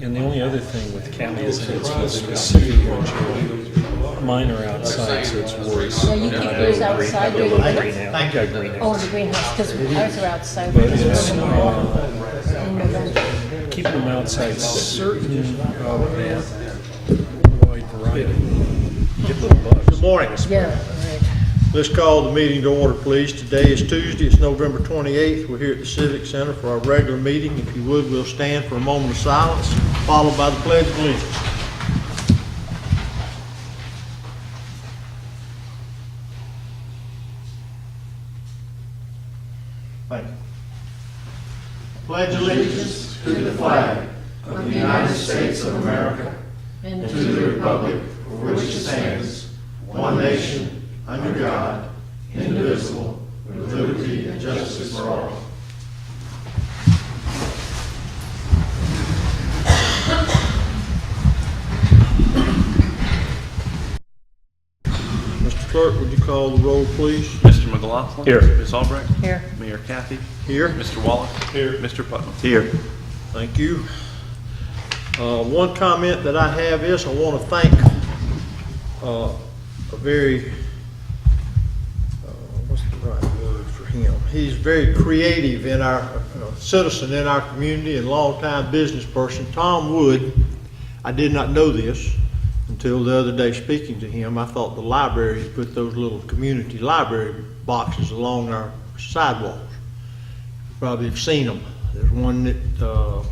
And the only other thing with Cali is that it's a specific material. Mine are outside, so it's worse. Yeah, you keep yours outside. I got a greenhouse. I got a greenhouse. Oh, the greenhouse, because ours are outside. But it's in November. keeping them outside certain of that wide variety. Get little bugs. Good morning. Yeah, right. Let's call the meeting to order, please. Today is Tuesday, it's November 28th. We're here at the Civic Center for our regular meeting. If you would, we'll stand for a moment of silence, followed by the Pledge of Allegiance. Thank you. Pledge allegiance to the flag of the United States of America And and to the republic for which it stands, one nation, under God, indivisible, with liberty and justice for all. Mr. Clerk, would you call the roll, please? Mr. McLaughlin. Here. Ms. Albrecht. here. Mayor Kathy. Here. Mr. Wallace. Here. Mr. Putnam. Here. Thank you. One comment that I have is I want to thank a very, what's the right word for him? He's very creative in our, citizen in our community and longtime business person, Tom Wood. I did not know this until the other day speaking to him. I thought the libraries put those little community library boxes along our sidewalks. You probably have seen them. There's one that,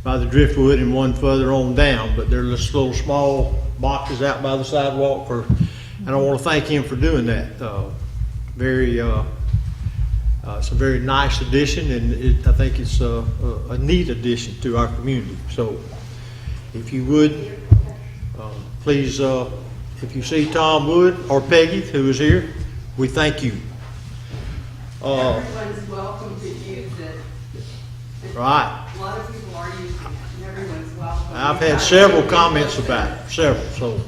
by the driftwood and one further on down, but they're just little small boxes out by the sidewalk and I want to thank him for doing that. It's a very nice addition, and I think it's a neat addition to our community. So if you would, please, if you see Tom Wood or Peggy, who is here, we thank you. Everyone's welcome to use it. Right. A lot of people are using it, and everyone's welcome. I've had several comments about it, several, so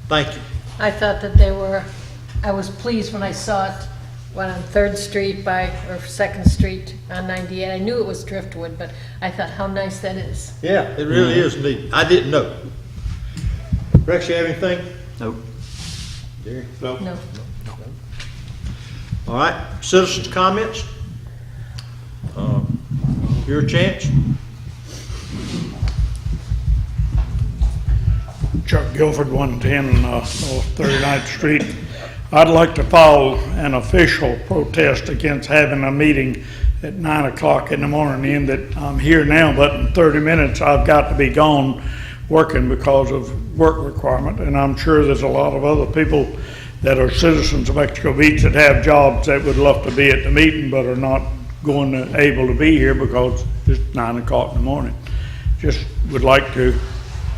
thank you. I thought that I was pleased when I saw it, on 3rd Street or 2nd Street on 98. I knew it was driftwood, but I thought how nice that is. Yeah, it really is neat. I didn't know. Rex, you have anything? Nope. Gary? No. All right, citizens' comments? Your chance. Chuck Guilford, 110 North 39th Street. I'd like to file an official protest against having a meeting at 9 o'clock in the morning, in that I'm here now, but in 30 minutes I've got to be gone working because of work requirement. And I'm sure there's a lot of other people that are citizens of Mexico Beach that have jobs that would love to be at the meeting but are not able to be here because it's 9 o'clock in the morning. Just would like to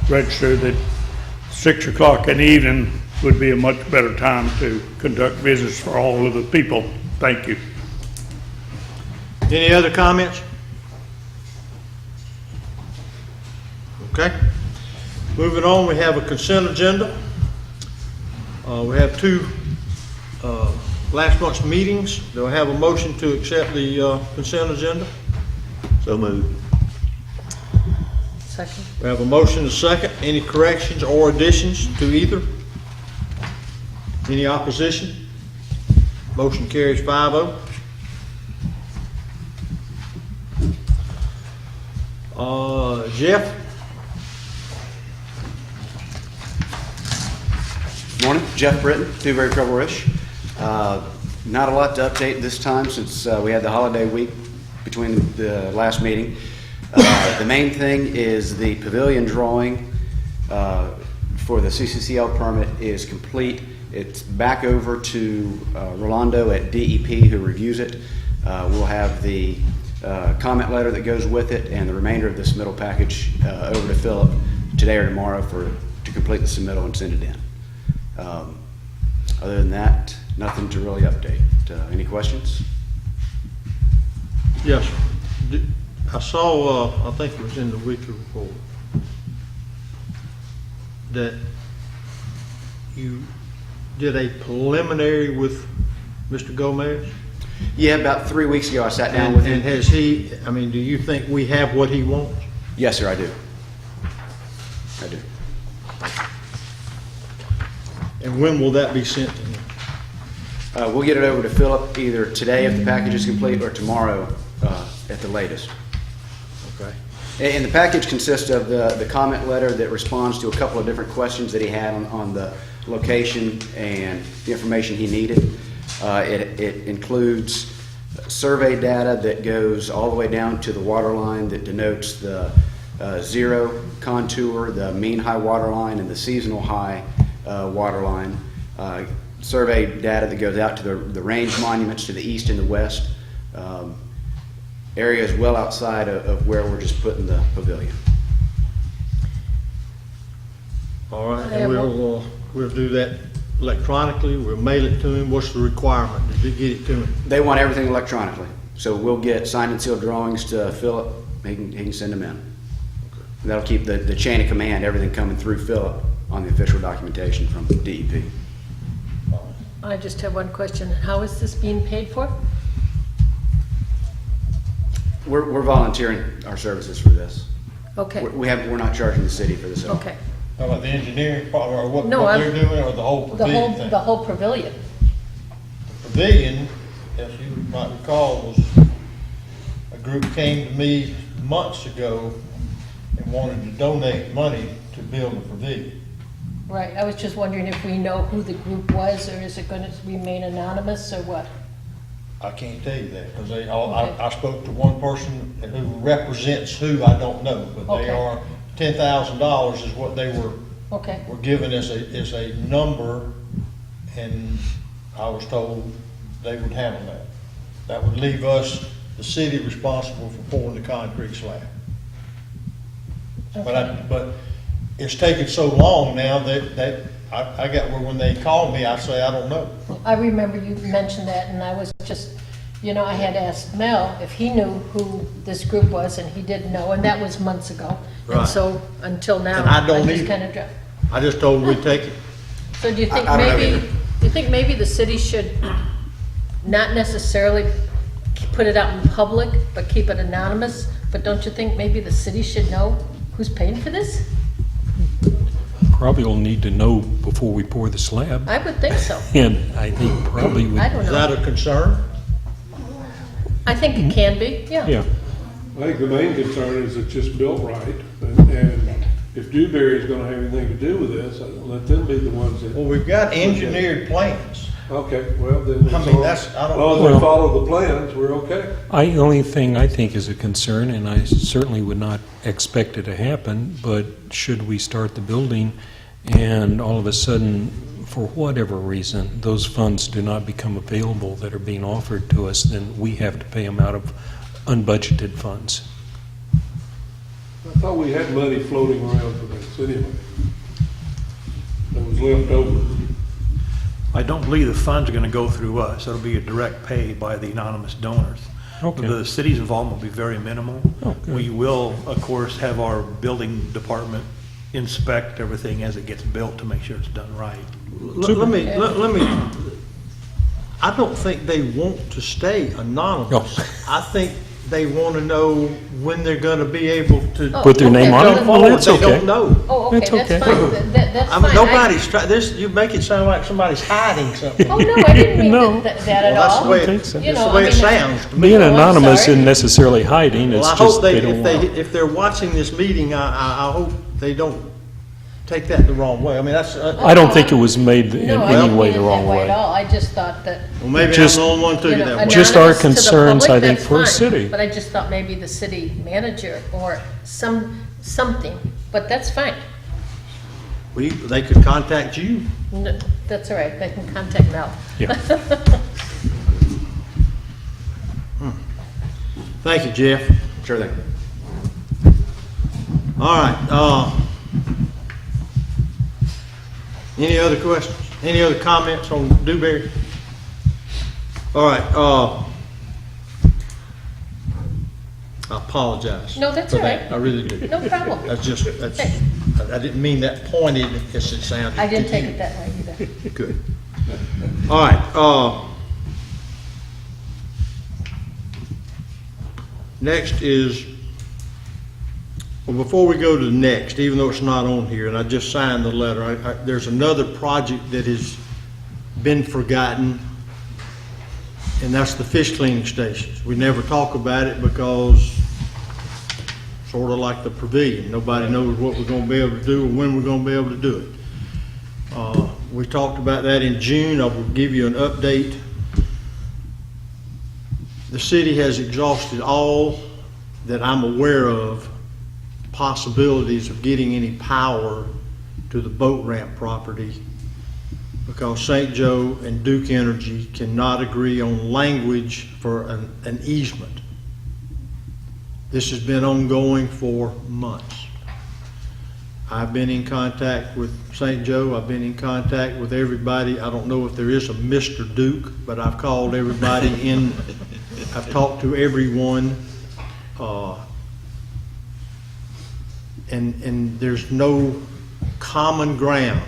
register that 6 o'clock in the evening would be a much better time to conduct business for all of the people. Thank you. Any other comments? Okay. Moving on, we have a consent agenda. We have two last month's meetings. Do I have a motion to accept the consent agenda? So moved. Second. We have a motion and a second. Any corrections or additions to either? Any opposition? Motion carries 5-0. Jeff? Morning, Jeff Britton, Dewberry Treble Rish. Not a lot to update this time since we had the holiday week between the last meeting. The main thing is the pavilion drawing for the CCCL permit is complete. It's back over to Rolando at DEP, who reviews it. We'll have the comment letter that goes with it and the remainder of the submittal package over to Philip today or tomorrow to complete the submittal and send it in. Other than that, nothing to really update. Any questions? Yes, sir. I saw, I think it was in the weekly report, that you did a preliminary with Mr. Gomez? Yeah, about 3 weeks ago I sat down with him. And has he, do you think we have what he wants? Yes, sir, I do. I do. And when will that be sent to him? We'll get it over to Philip either today if the package is complete or tomorrow at the latest. Okay. And the package consists of the comment letter that responds to a couple of different questions that he had on the location and the information he needed. It includes survey data that goes all the way down to the water line that denotes the zero contour, the mean high water line, and the seasonal high water line. Survey data that goes out to the range monuments to the east and the west. Areas well outside of where we're just putting the pavilion. All right, Yeah, and we'll do that electronically, we'll mail it to him. What's the requirement to get it to him? They want everything electronically, so we'll get signed and sealed drawings to Philip. He can send them in. And that'll keep the chain of command, everything coming through Philip on the official documentation from DEP. I just have one question. How is this being paid for? We're volunteering our services for this. Okay, We're not charging the city for this at all. okay. How about the engineering part, or what No, what I'm- they're doing, or the whole pavilion thing? The whole pavilion. Pavilion, as you might recall, was, a group came to me months ago and wanted to donate money to build a pavilion. Right, I was just wondering if we know who the group was, or is it going to remain anonymous, or what? I can't tell you that, because Okay. I spoke to one person who represents who, I don't know, but they Okay. are, $10,000 is what they were Okay, given as a number, and I was told they would handle that. That would leave us, the city, responsible for pouring the concrete slab. But it's taken so long now that I got where when they call me, I say, I don't know. I remember you mentioned that, and I was just, I had asked Mel if he knew who this group was, and he didn't know, and that was months ago. Right. And so, until now, And I don't just either. kind of dropped. I just told them we'd take it. So do you think I don't know maybe, either. do you think maybe the city should not necessarily put it out in public, but keep it anonymous? But don't you think maybe the city should know who's paying for this? Probably will need to know before we pour the slab. I would think so. And I think probably would. I don't Is that know. a concern? I think it can be, yeah. Yeah, I think the main concern is it's just built right, and if Dewberry is gonna have anything to do with this, let them be the ones that, Well, we've got engineered plans. okay, well, then. I mean, that's- I don't- As long as they follow the plans, we're okay. the only thing I think is a concern, and I certainly would not expect it to happen, but should we start the building and all of a sudden, for whatever reason, those funds do not become available that are being offered to us, then we have to pay them out of unbudgeted funds. I thought we had money floating around for this anyway. That was left over. I don't believe the funds are going to go through us. It'll be a direct pay by the anonymous donors. Okay. The city's involvement will be very minimal. Oh, good. We will, of course, have our building department inspect everything as it gets built to make sure it's done right. Let me, I don't think they want to stay anonymous. I think they want to know when they're going to be able to. Oh, Put their name on okay. it? Going Well, forward. that's They okay. don't know. Oh, okay, That's that's okay. fine. That's I fine. mean, nobody's you make it sound like somebody's hiding something. Oh, no, I didn't mean No. that at Well, that's all. the way, I think it's so. the You know, way I it mean, sounds to me. Being I'm anonymous sorry. isn't necessarily hiding, Well, it's I just hope they don't want. if they're watching this meeting, I hope they don't take that the wrong way. I mean, that's, I don't think it was made in No, I any didn't way mean the it that wrong way at way. all. I just thought that, well, maybe I'm Just- the only one took it that way. Just our anonymous to the concerns, public, I think, that's for a fine. city. But I just thought maybe the city manager or something, but that's fine. They could contact you. No, that's all right, they can contact Mel. Yeah. Thank you, Jeff. Sure thing. All right, any other questions? Any other comments on Dewberry? All right, I apologize. No, that's for all that. right. I really do. No problem. I didn't mean that pointed as it sounded. I didn't to take you. it that way either. Good. All right, next is Well, before we go to the next, even though it's not on here, and I just signed the letter, there's another project that has been forgotten, and that's the fish cleaning stations. We never talk about it because, sort of like the pavilion, nobody knows what we're gonna be able to do or when we're gonna be able to do it. We talked about that in June. I will give you an update. The city has exhausted all that I'm aware of possibilities of getting any power to the boat ramp property because St. Joe and Duke Energy cannot agree on language for an easement. This has been ongoing for months. I've been in contact with St. Joe. I've been in contact with everybody. I don't know if there is a Mr. Duke, but I've called everybody in. I've talked to everyone. And there's no common ground.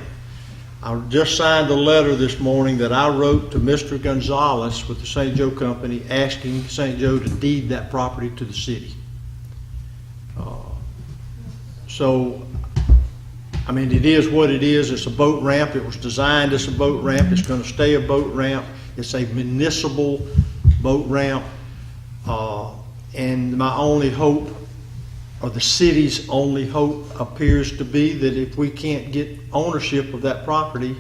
I just signed a letter this morning that I wrote to Mr. Gonzalez with the St. Joe Company asking St. Joe to deed that property to the city. So, I mean, it is what it is. It's a boat ramp. It was designed as a boat ramp. It's going to stay a boat ramp. It's a municipal boat ramp. And my only hope, or the city's only hope, appears to be that if we can't get ownership of that property,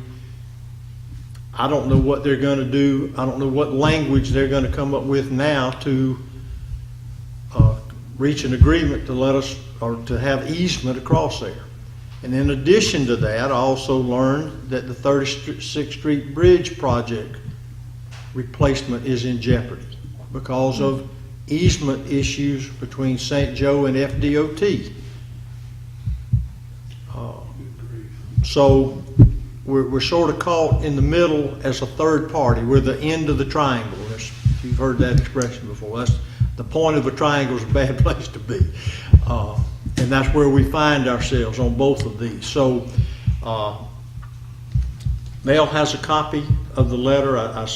I don't know what they're going to do. I don't know what language they're going to come up with now to reach an agreement to let us, or to have easement across there. And in addition to that, I also learned that the 36th Street Bridge project replacement is in jeopardy because of easement issues between St. Joe and FDOT. So we're sort of caught in the middle as a third party. We're the end of the triangle. You've heard that expression before. That's the point of a triangle is a bad place to be. And that's where we find ourselves on both of these. So Mel has a copy of the letter. I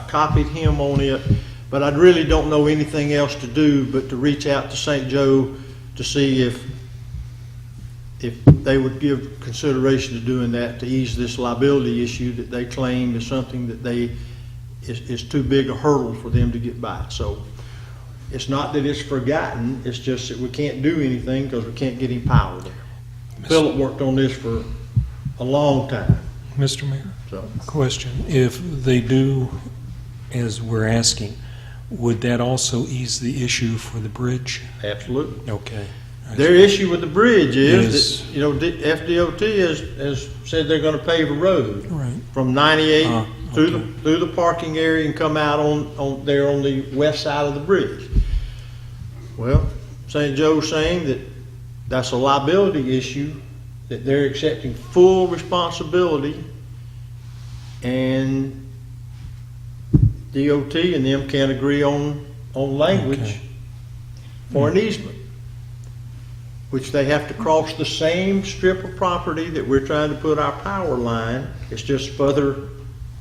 copied him on it, but I really don't know anything else to do but to reach out to St. Joe to see if they would give consideration to doing that to ease this liability issue that they claim is something that is too big a hurdle for them to get by. So it's not that it's forgotten, it's just that we can't do anything because we can't get any power there. Philip worked on this for a long time. Mr. Mayor, So question. If they do, as we're asking, would that also ease the issue for the bridge? absolutely. Okay. Their issue with the bridge is Is- that, FDOT has said they're gonna pave a road Right. from 98 Okay. through the parking area and come out on the west side of the bridge. Well, St. Joe's saying that that's a liability issue, that they're accepting full responsibility, and DOT and them can't agree on language Okay. for an easement, which they have to cross the same strip of property that we're trying to put our power line. It's just further,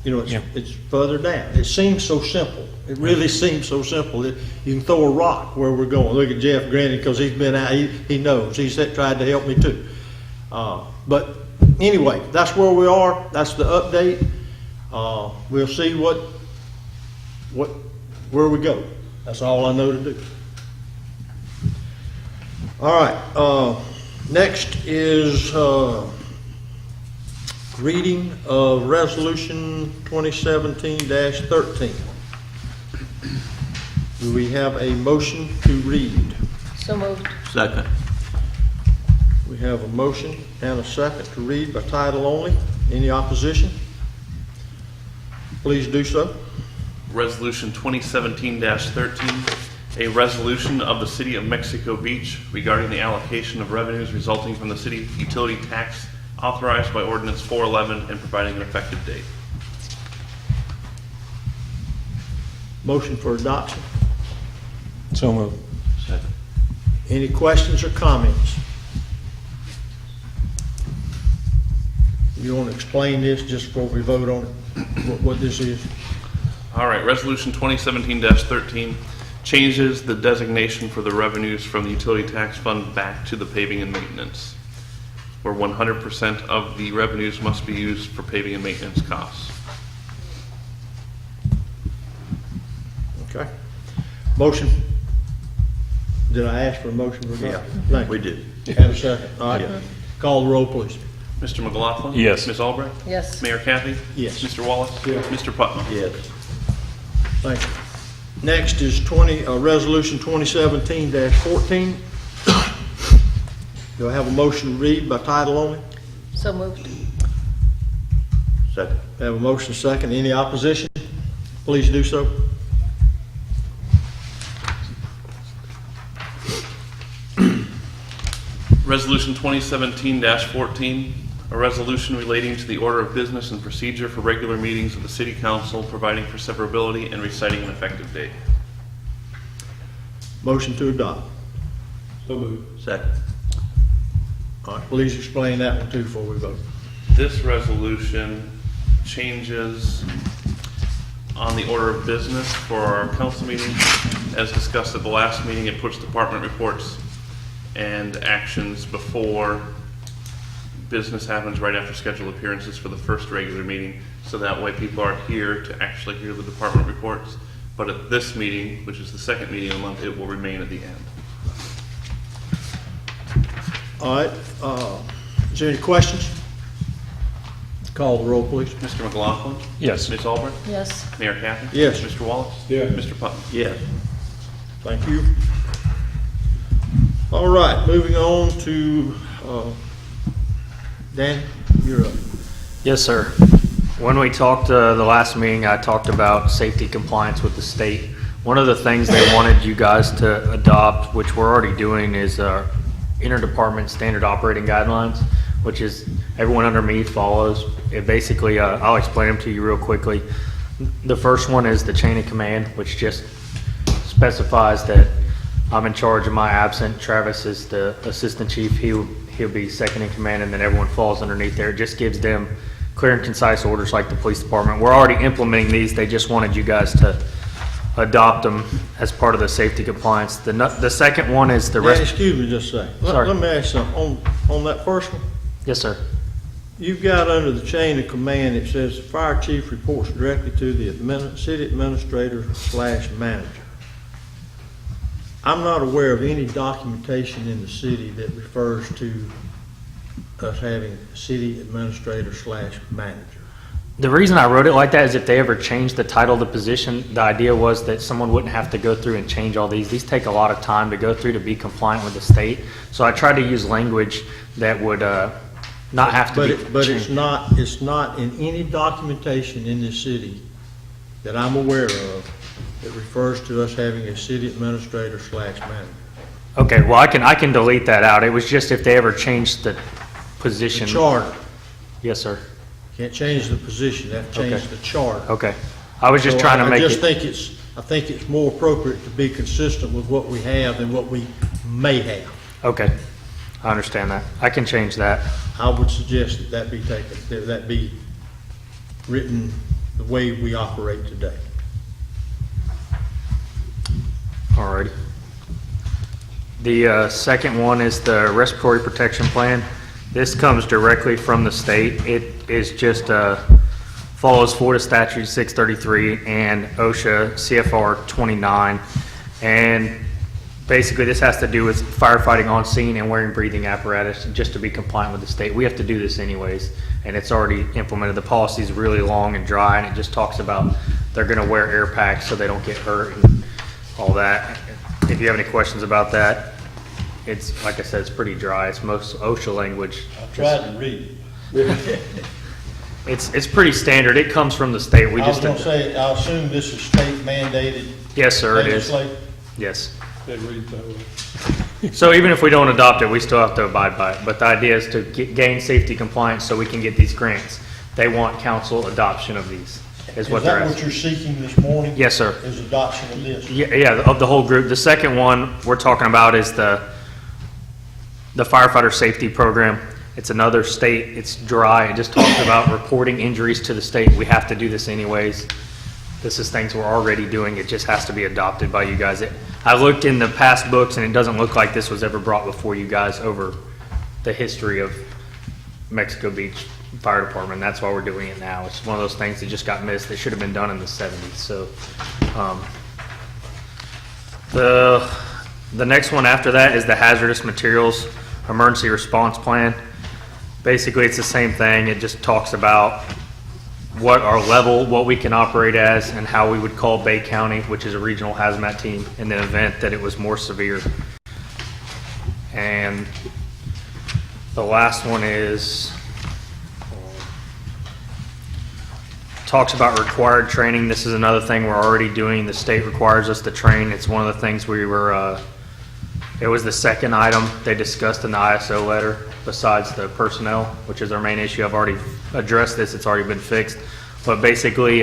Yeah. it's further down. It seems so simple. It really seems so simple. You can throw a rock where we're going. Look at Jeff Granny, because he's been out, he knows. He's tried to help me too. But anyway, that's where we are. That's the update. We'll see where we go. That's all I know to do. All right, next is reading of Resolution 2017-13. Do we have a motion to read? So moved. Second. We have a motion and a second to read by title only. Any opposition? Please do so. Resolution 2017-13, a resolution of the City of Mexico Beach regarding the allocation of revenues resulting from the city utility tax authorized by Ordinance 411 and providing an effective date. Motion for adoption. So moved. Second. Any questions or comments? You want to explain this just before we vote on it, what this is? All right, Resolution 2017-13, changes the designation for the revenues from the utility tax fund back to the paving and maintenance, where 100% of the revenues must be used for paving and maintenance costs. Okay. Motion. Did I ask for a motion? Yeah, Thank you. we did. Have a second. All right. Yeah. Call the roll, please. Mr. McLaughlin? Yes. Ms. Albrecht? Yes. Mayor Kathy? Yes. Mr. Wallace? Yes. Mr. Putnam? Yes. Thank you. Next is Resolution 2017-14. Do I have a motion to read by title only? So moved. Second. Have a motion second. Any opposition? Please do so. Resolution 2017-14, a resolution relating to the order of business and procedure for regular meetings of the City Council, providing for severability and reciting an effective date. Motion to adopt. So moved. Second. All right, please explain that one too before we vote. This resolution changes on the order of business for our council meeting. As discussed at the last meeting, it puts department reports and actions before business happens right after scheduled appearances for the first regular meeting. So that way people are here to actually hear the department reports. But at this meeting, which is the second meeting of the month, it will remain at the end. All right, is there any questions? Call the roll, please. Mr. McLaughlin? Yes. Ms. Albrecht? Yes. Mayor Kathy? Yes. Mr. Wallace? Yes. Mr. Putnam? Yes. Thank you. All right, moving on to, Dan, you're up. Yes, sir. When we talked the last meeting, I talked about safety compliance with the state. One of the things they wanted you guys to adopt, which we're already doing, is interdepartment standard operating guidelines, which is everyone under me follows. It basically, I'll explain them to you real quickly. The first one is the chain of command, which just specifies that I'm in charge of my absent. Travis is the assistant chief. He'll be second in command, and then everyone falls underneath there. It just gives them clear and concise orders like the police department. We're already implementing these. They just wanted you guys to adopt them as part of the safety compliance. The second one is the Dan, rest. excuse me just a second. Sorry. Let me ask you something. On that first one, Yes, sir. you've got under the chain of command, it says the fire chief reports directly to the city administrator/manager. I'm not aware of any documentation in the city that refers to us having city administrator/manager. The reason I wrote it like that is if they ever changed the title of the position, the idea was that someone wouldn't have to go through and change all these. These take a lot of time to go through to be compliant with the state. So I tried to use language that would not have to be But changed. it's not in any documentation in this city that I'm aware of that refers to us having a city administrator/manager. Okay, well, I can delete that out. It was just if they ever changed the The position. charter, Yes, sir. can't change the position, have to change Okay. the charter. Okay. I was just So trying to make I just it. think I think it's more appropriate to be consistent with what we have than what we may have. Okay. I understand that. I can change that. I would suggest that that be written the way we operate today. Alrighty. The second one is the respiratory protection plan. This comes directly from the state. It is just follows Florida Statute 633 and OSHA CFR 29. And basically this has to do with firefighting on scene and wearing breathing apparatus just to be compliant with the state. We have to do this anyways, and it's already implemented. The policy is really long and dry, and it just talks about they're going to wear air packs so they don't get hurt and all that. If you have any questions about that, it's, like I said, it's pretty dry. It's most OSHA language. I tried to read it. It's pretty standard. It comes from the state. We I was just gonna say, I assume this is state mandated Yes, sir, it is. legislation. Yes. It reads that way. So even if we don't adopt it, we still have to abide by it. But the idea is to gain safety compliance so we can get these grants. They want council adoption of these, is what Is they're that what asking. you're seeking this morning? Yes, sir. Is adoption of this? Yeah, of the whole group. The second one we're talking about is the firefighter safety program. It's another state. It's dry. It just talks about reporting injuries to the state. We have to do this anyways. This is things we're already doing. It just has to be adopted by you guys. I looked in the past books, and it doesn't look like this was ever brought before you guys over the history of Mexico Beach Fire Department. That's why we're doing it now. It's one of those things that just got missed. It should have been done in the 70s. So, the next one after that is the Hazardous Materials Emergency Response Plan. Basically, it's the same thing. It just talks about what our level, what we can operate as, and how we would call Bay County, which is a regional hazmat team, in the event that it was more severe. And the last one is, talks about required training. This is another thing we're already doing. The state requires us to train. It's one of the things we were, it was the second item they discussed in the ISO letter, besides the personnel, which is our main issue. I've already addressed this. It's already been fixed. But basically,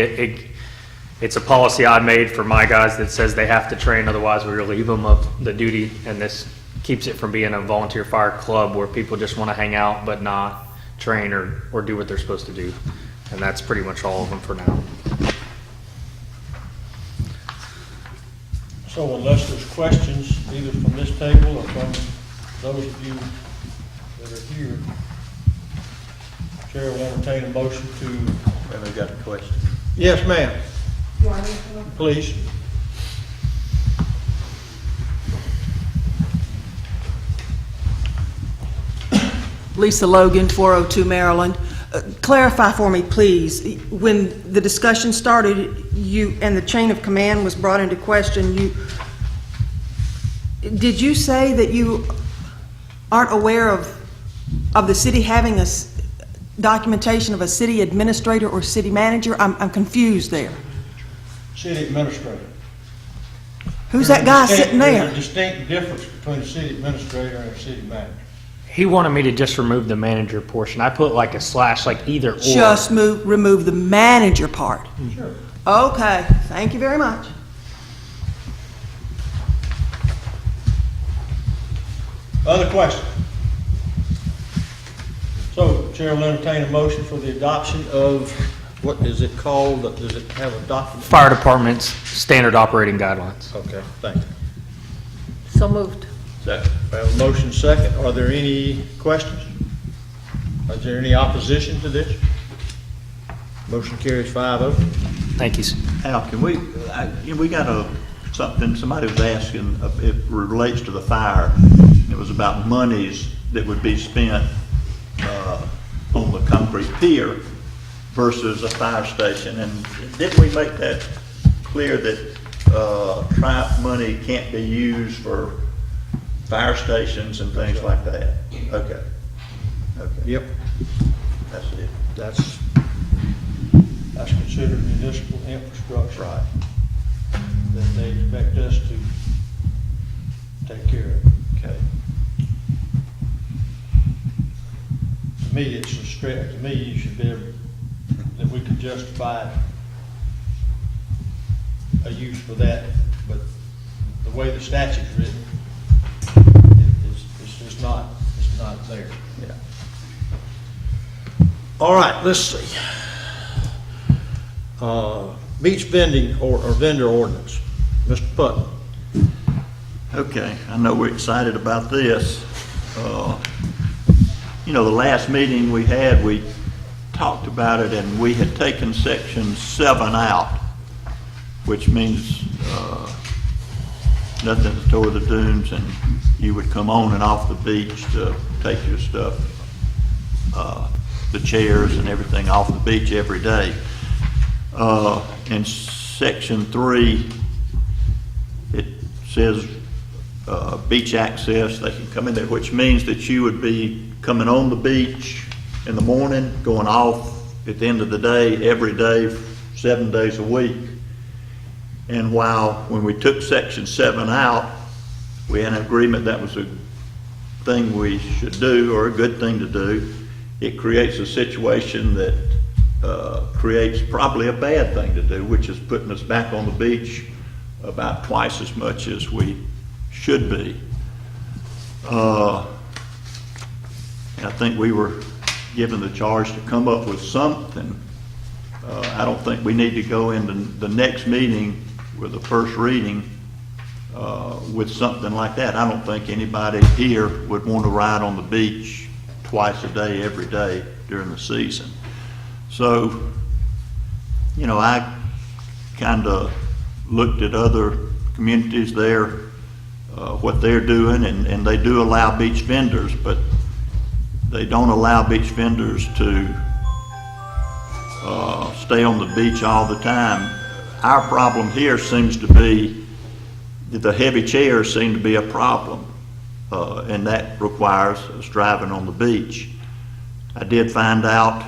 it's a policy I made for my guys that says they have to train, otherwise we relieve them of the duty, and this keeps it from being a volunteer fire club where people just want to hang out but not train or do what they're supposed to do. And that's pretty much all of them for now. So unless there's questions, either from this table or from those of you that are here, Chair will entertain a motion to... Well, we got a question. Yes, ma'am. Please. Lisa Logan, 402 Maryland. Clarify for me, please. When the discussion started, you and the chain of command was brought into question. Did you say that you aren't aware of the city having a documentation of a city administrator or city manager? I'm confused there. City administrator. Who's that guy sitting there? There's a distinct difference between a city administrator and a city manager. He wanted me to just remove the manager portion. I put like a slash, like either or. Just remove the manager part. Sure. Okay, thank you very much. Other questions? So, Chair will entertain a motion for the adoption of, what is it called? Does it have a document? Fire Department's standard operating guidelines. Okay, thank you. So moved. Second. We have a motion second. Are there any questions? Is there any opposition to this? Motion carries 5-0. Thank you. Al, can we got something, somebody was asking, it relates to the fire. It was about monies that would be spent on the concrete pier versus a fire station. And didn't we make that clear that TRIP money can't be used for fire stations and things like that? Okay. Yep. That's it. That's considered municipal infrastructure. Right. That they expect us to take care of. Okay. To me, it's a stretch. To me, you should be able, that we could justify a use for that, but the way the statute's written, it's just not there. Yeah. All right, let's see. Beach vending or vendor ordinance. Mr. Putnam. Okay, I know we're excited about this. The last meeting we had, we talked about it, and we had taken section 7 out, which means nothing toward the dunes, and you would come on and off the beach to take your stuff, the chairs and everything off the beach every day. In section 3, it says beach access, they can come in there, which means that you would be coming on the beach in the morning, going off at the end of the day, every day, 7 days a week. And while when we took section 7 out, we had an agreement that was a thing we should do, or a good thing to do, it creates a situation that creates probably a bad thing to do, which is putting us back on the beach about twice as much as we should be. I think we were given the charge to come up with something I don't think we need to go into the next meeting with the first reading with something like that. I don't think anybody here would want to ride on the beach twice a day, every day during the season. So, you know, I kind of looked at other communities there, what they're doing, and they do allow beach vendors, but they don't allow beach vendors to stay on the beach all the time. Our problem here seems to be that the heavy chairs seem to be a problem, and that requires us driving on the beach. I did find out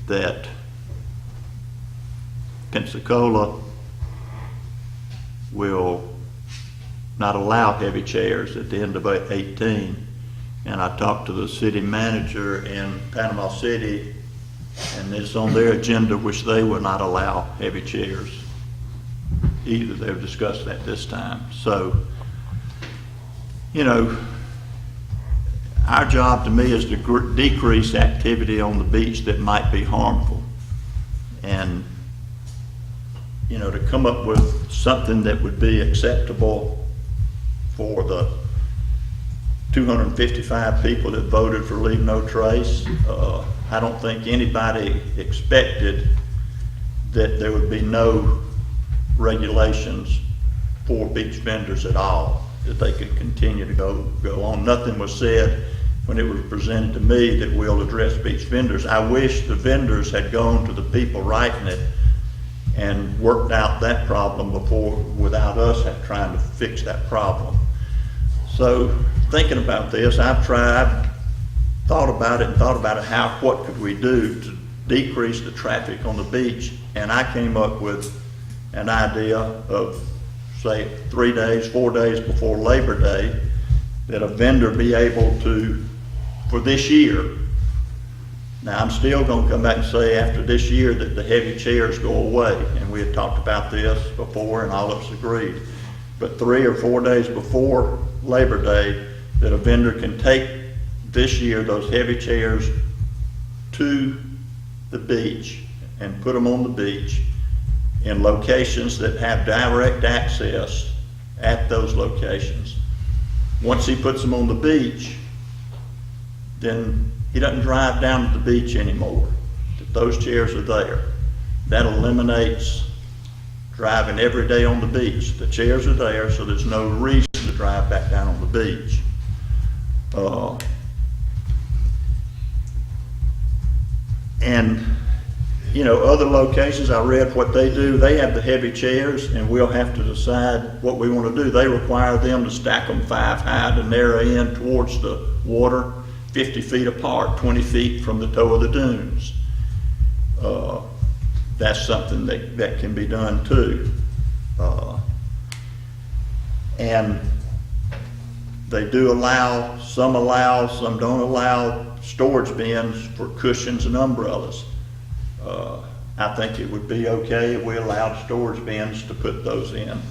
that Pensacola will not allow heavy chairs at the end of 18. And I talked to the city manager in Panama City, and it's on their agenda, which they will not allow heavy chairs either. They've discussed that this time. So, you know, our job to me is to decrease activity on the beach that might be harmful. And, you know, to come up with something that would be acceptable for the 255 people that voted for Leave No Trace. I don't think anybody expected that there would be no regulations for beach vendors at all, that they could continue to go on. Nothing was said when it was presented to me that we'll address beach vendors. I wish the vendors had gone to the people writing it and worked out that problem before, without us trying to fix that problem. So thinking about this, I've thought about it, what could we do to decrease the traffic on the beach? And I came up with an idea of, say, 3 days, 4 days before Labor Day, that a vendor be able to, for this year. Now, I'm still gonna come back and say after this year that the heavy chairs go away, and we had talked about this before and all of us agreed. But 3 or 4 days before Labor Day, that a vendor can take this year those heavy chairs to the beach and put them on the beach in locations that have direct access at those locations. Once he puts them on the beach, then he doesn't drive down to the beach anymore. Those chairs are there. That eliminates driving every day on the beach. The chairs are there, so there's no reason to drive back down on the beach. And, you know, other locations, I read what they do. They have the heavy chairs, and we'll have to decide what we want to do. They require them to stack them 5 high to narrow in towards the water, 50 feet apart, 20 feet from the toe of the dunes. That's something that can be done too. And they do allow, some don't allow storage bins for cushions and umbrellas. I think it would be okay if we allowed storage bins to put those in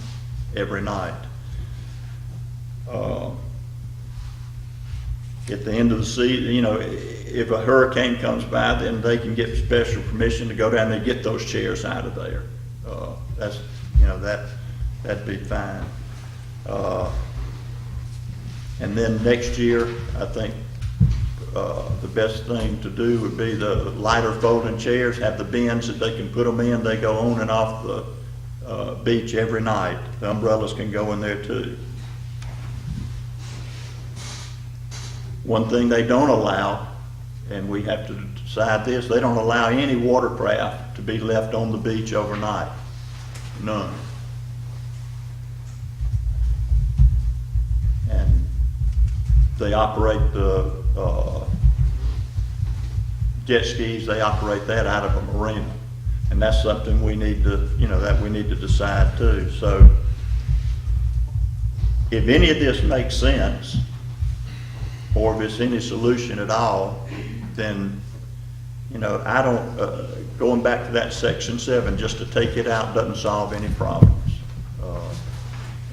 every night. At the end of the season, you know, if a hurricane comes by, then they can get special permission to go down there and get those chairs out of there. That's, you know, that'd be fine. And then next year, I think the best thing to do would be the lighter folding chairs, have the bins that they can put them in. They go on and off the beach every night. The umbrellas can go in there too. One thing they don't allow, and we have to decide this, they don't allow any watercraft to be left on the beach overnight. None. And they operate the jet skis, they operate that out of a marina. And that's something we need to, you know, that we need to decide too. So if any of this makes sense, or if it's any solution at all, then, you know, I don't, going back to that section 7, just to take it out doesn't solve any problems.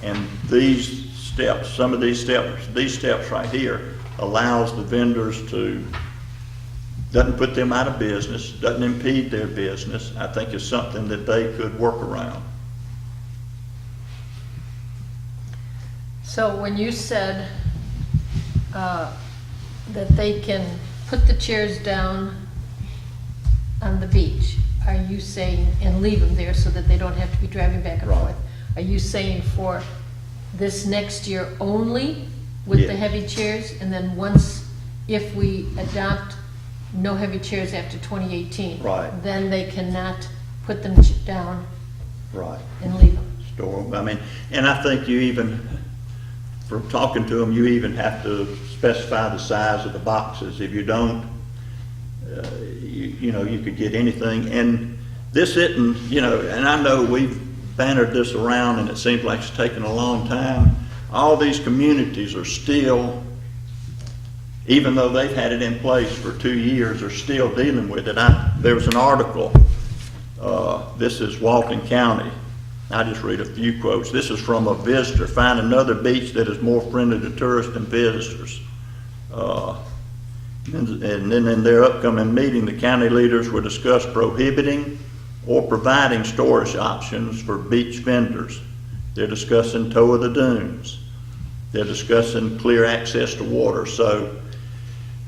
And these steps, some of these steps right here allows the vendors to, doesn't put them out of business, doesn't impede their business, I think is something that they could work around. So when you said that they can put the chairs down on the beach, are you saying, and leave them there so that they don't have to be driving back and Right. forth? Are you saying for this next year only with the Yeah. heavy chairs? And then once, if we adopt no heavy chairs after 2018? Right. Then they cannot put them down Right. and leave them? Store 'em. I mean, and I think you even, from talking to them, you even have to specify the size of the boxes. If you don't, you know, you could get anything. And this isn't, you know, and I know we've bannered this around and it seems like it's taken a long time. All these communities are still, even though they've had it in place for 2 years, are still dealing with it. There was an article, this is Walton County. I just read a few quotes. This is from a visitor. Find another beach that is more friendly to tourists and visitors. And then in their upcoming meeting, the county leaders will discuss prohibiting or providing storage options for beach vendors. They're discussing tow of the dunes. They're discussing clear access to water. So,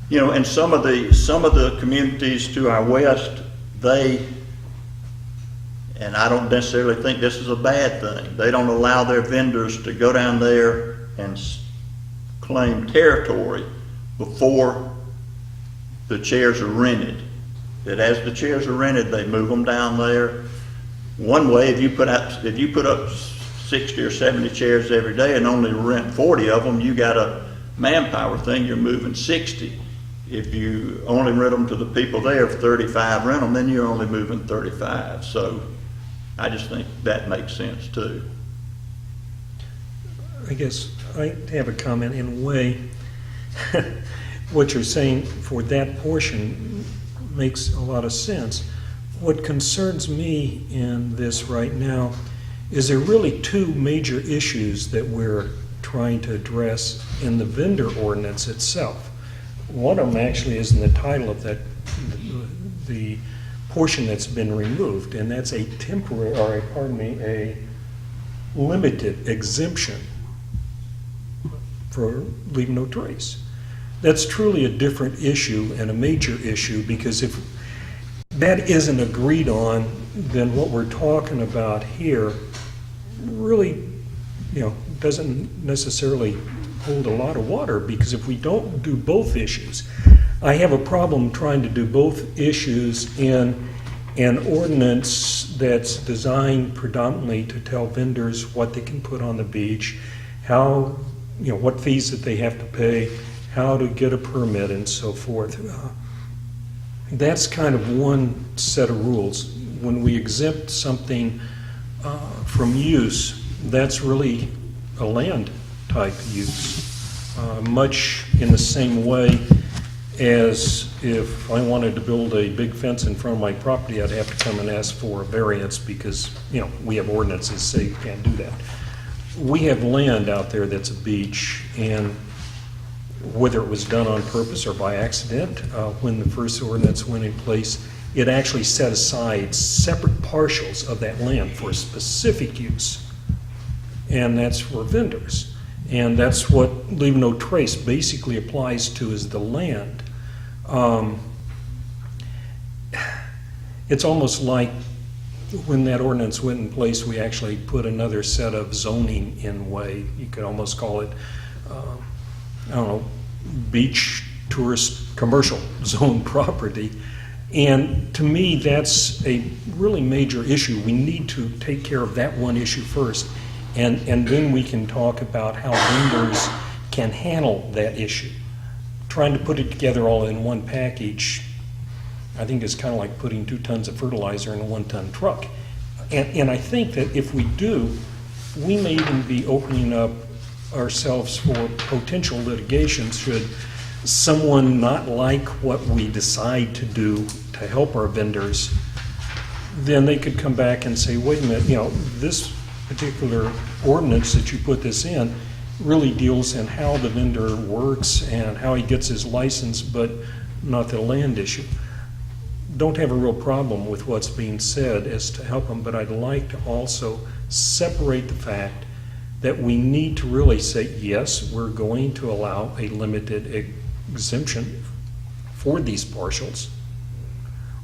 you know, and some of the communities to our west, and I don't necessarily think this is a bad thing, they don't allow their vendors to go down there and claim territory before the chairs are rented. That as the chairs are rented, they move them down there. One way, if you put up 60 or 70 chairs every day and only rent 40 of them, you got a manpower thing, you're moving 60. If you only rent them to the people there, if 35 rent them, then you're only moving 35. So I just think that makes sense too. I guess I have a comment in a way. What you're saying for that portion makes a lot of sense. What concerns me in this right now is there are really two major issues that we're trying to address in the vendor ordinance itself. One of them actually is in the title of that, the portion that's been removed, and that's a a limited exemption for leave no trace. That's truly a different issue and a major issue, because if that isn't agreed on, then what we're talking about here really, you know, doesn't necessarily hold a lot of water, because if we don't do both issues, I have a problem trying to do both issues in an ordinance that's designed predominantly to tell vendors what they can put on the beach, how, you know, what fees that they have to pay, how to get a permit and so forth. That's kind of one set of rules. When we exempt something from use, that's really a land type use, much in the same way as if I wanted to build a big fence in front of my property, I'd have to come and ask for a variance because, you know, we have ordinances that say you can't do that. We have land out there that's a beach, and whether it was done on purpose or by accident, when the first ordinance went in place, it actually set aside separate partials of that land for a specific use, and that's for vendors. And that's what leave no trace basically applies to, is the land. It's almost like when that ordinance went in place, we actually put another set of zoning in way. You could almost call it, I don't know, beach tourist commercial zone property. And to me, that's a really major issue. We need to take care of that one issue first, and then we can talk about how vendors can handle that issue. Trying to put it together all in one package, I think is kind of like putting 2 tons of fertilizer in a 1-ton truck. And I think that if we do, we may even be opening up ourselves for potential litigation should someone not like what we decide to do to help our vendors. Then they could come back and say, wait a minute, you know, this particular ordinance that you put this in really deals in how the vendor works and how he gets his license, but not the land issue. Don't have a real problem with what's being said as to help them, but I'd like to also separate the fact that we need to really say, yes, we're going to allow a limited exemption for these parcels,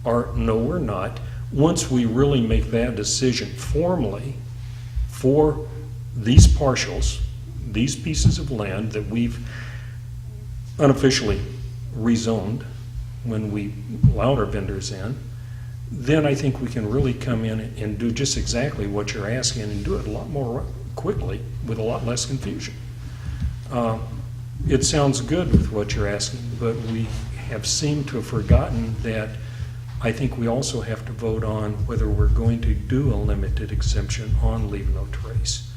or no, we're not. Once we really make that decision formally for these parcels, these pieces of land that we've unofficially rezoned when we allowed our vendors in, then I think we can really come in and do just exactly what you're asking and do it a lot more quickly with a lot less confusion. It sounds good with what you're asking, but we have seemed to have forgotten that I think we also have to vote on whether we're going to do a limited exemption on leave no trace.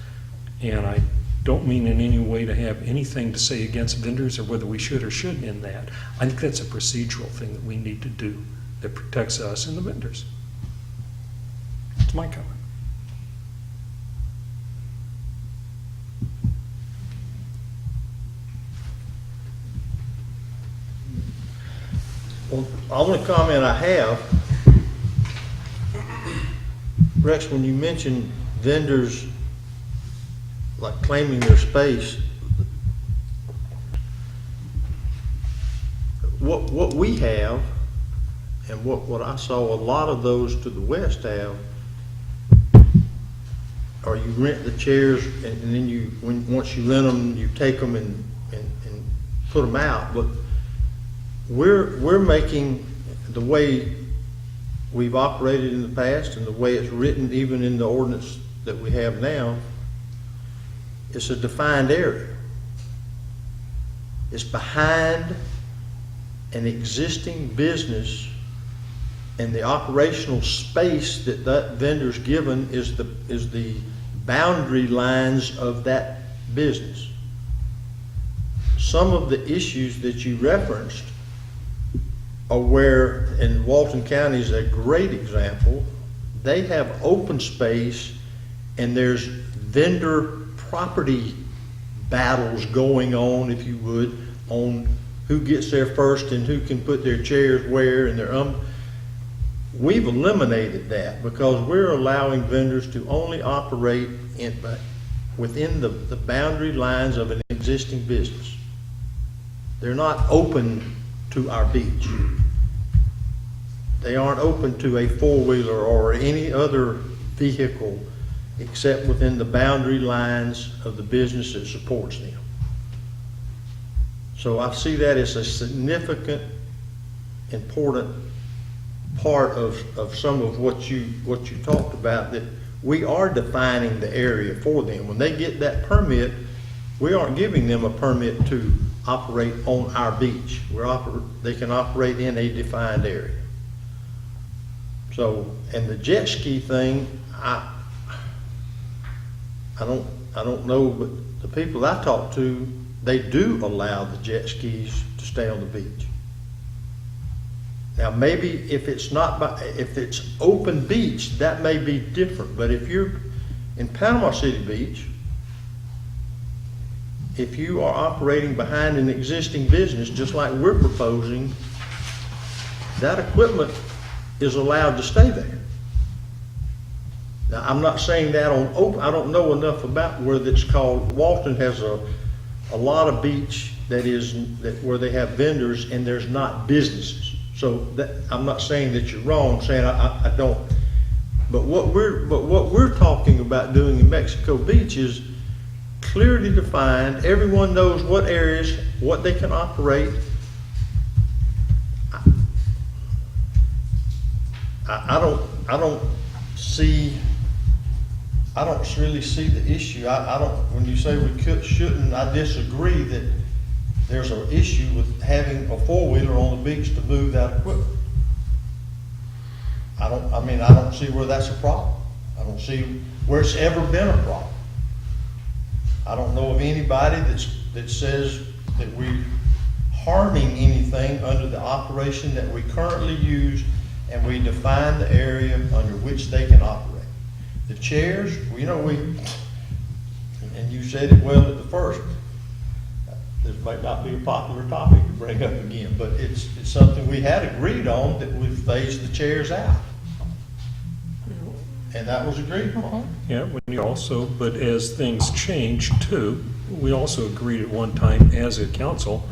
And I don't mean in any way to have anything to say against vendors or whether we should or shouldn't in that. I think that's a procedural thing that we need to do that protects us and the vendors. That's my comment. Well, the only comment I have, Rex, when you mentioned vendors like claiming their space, what we have and what I saw a lot of those to the west have, or you rent the chairs and then once you rent them, you take them and put them out. But we're making the way we've operated in the past and the way it's written even in the ordinance that we have now, it's a defined area. It's behind an existing business, and the operational space that vendor's given is the boundary lines of that business. Some of the issues that you referenced are where, in Walton County is a great example, they have open space and there's vendor property battles going on, if you would, on who gets there first and who can put their chairs where and their We've eliminated that because we're allowing vendors to only operate within the boundary lines of an existing business. They're not open to our beach. They aren't open to a four-wheeler or any other vehicle except within the boundary lines of the business that supports them. So I see that as a significant, important part of some of what you talked about, that we are defining the area for them. When they get that permit, we aren't giving them a permit to operate on our beach. They can operate in a defined area. So, and the jet ski thing, I don't know, but the people I talk to, they do allow the jet skis to stay on the beach. Now, maybe if it's open beach, that may be different. But if you're in Panama City Beach, if you are operating behind an existing business, just like we're proposing, that equipment is allowed to stay there. Now, I'm not saying that on open. I don't know enough about where that's called. Walton has a lot of beach where they have vendors and there's not businesses. So I'm not saying that you're wrong. I'm saying I don't. But what we're talking about doing in Mexico Beach is clearly defined. Everyone knows what areas, what they can operate. I don't really see the issue. When you say we shouldn't, I disagree that there's an issue with having a four-wheeler on the beach to move that equipment. I don't see where that's a problem. I don't see where it's ever been a problem. I don't know of anybody that says that we're harming anything under the operation that we currently use, and we define the area under which they can operate. The chairs, and you said it well at the first, this might not be a popular topic to bring up again, but it's something we had agreed on, that we phased the chairs out. And that was agreed upon. Yeah, we also, but as things change too, we also agreed at one time as a council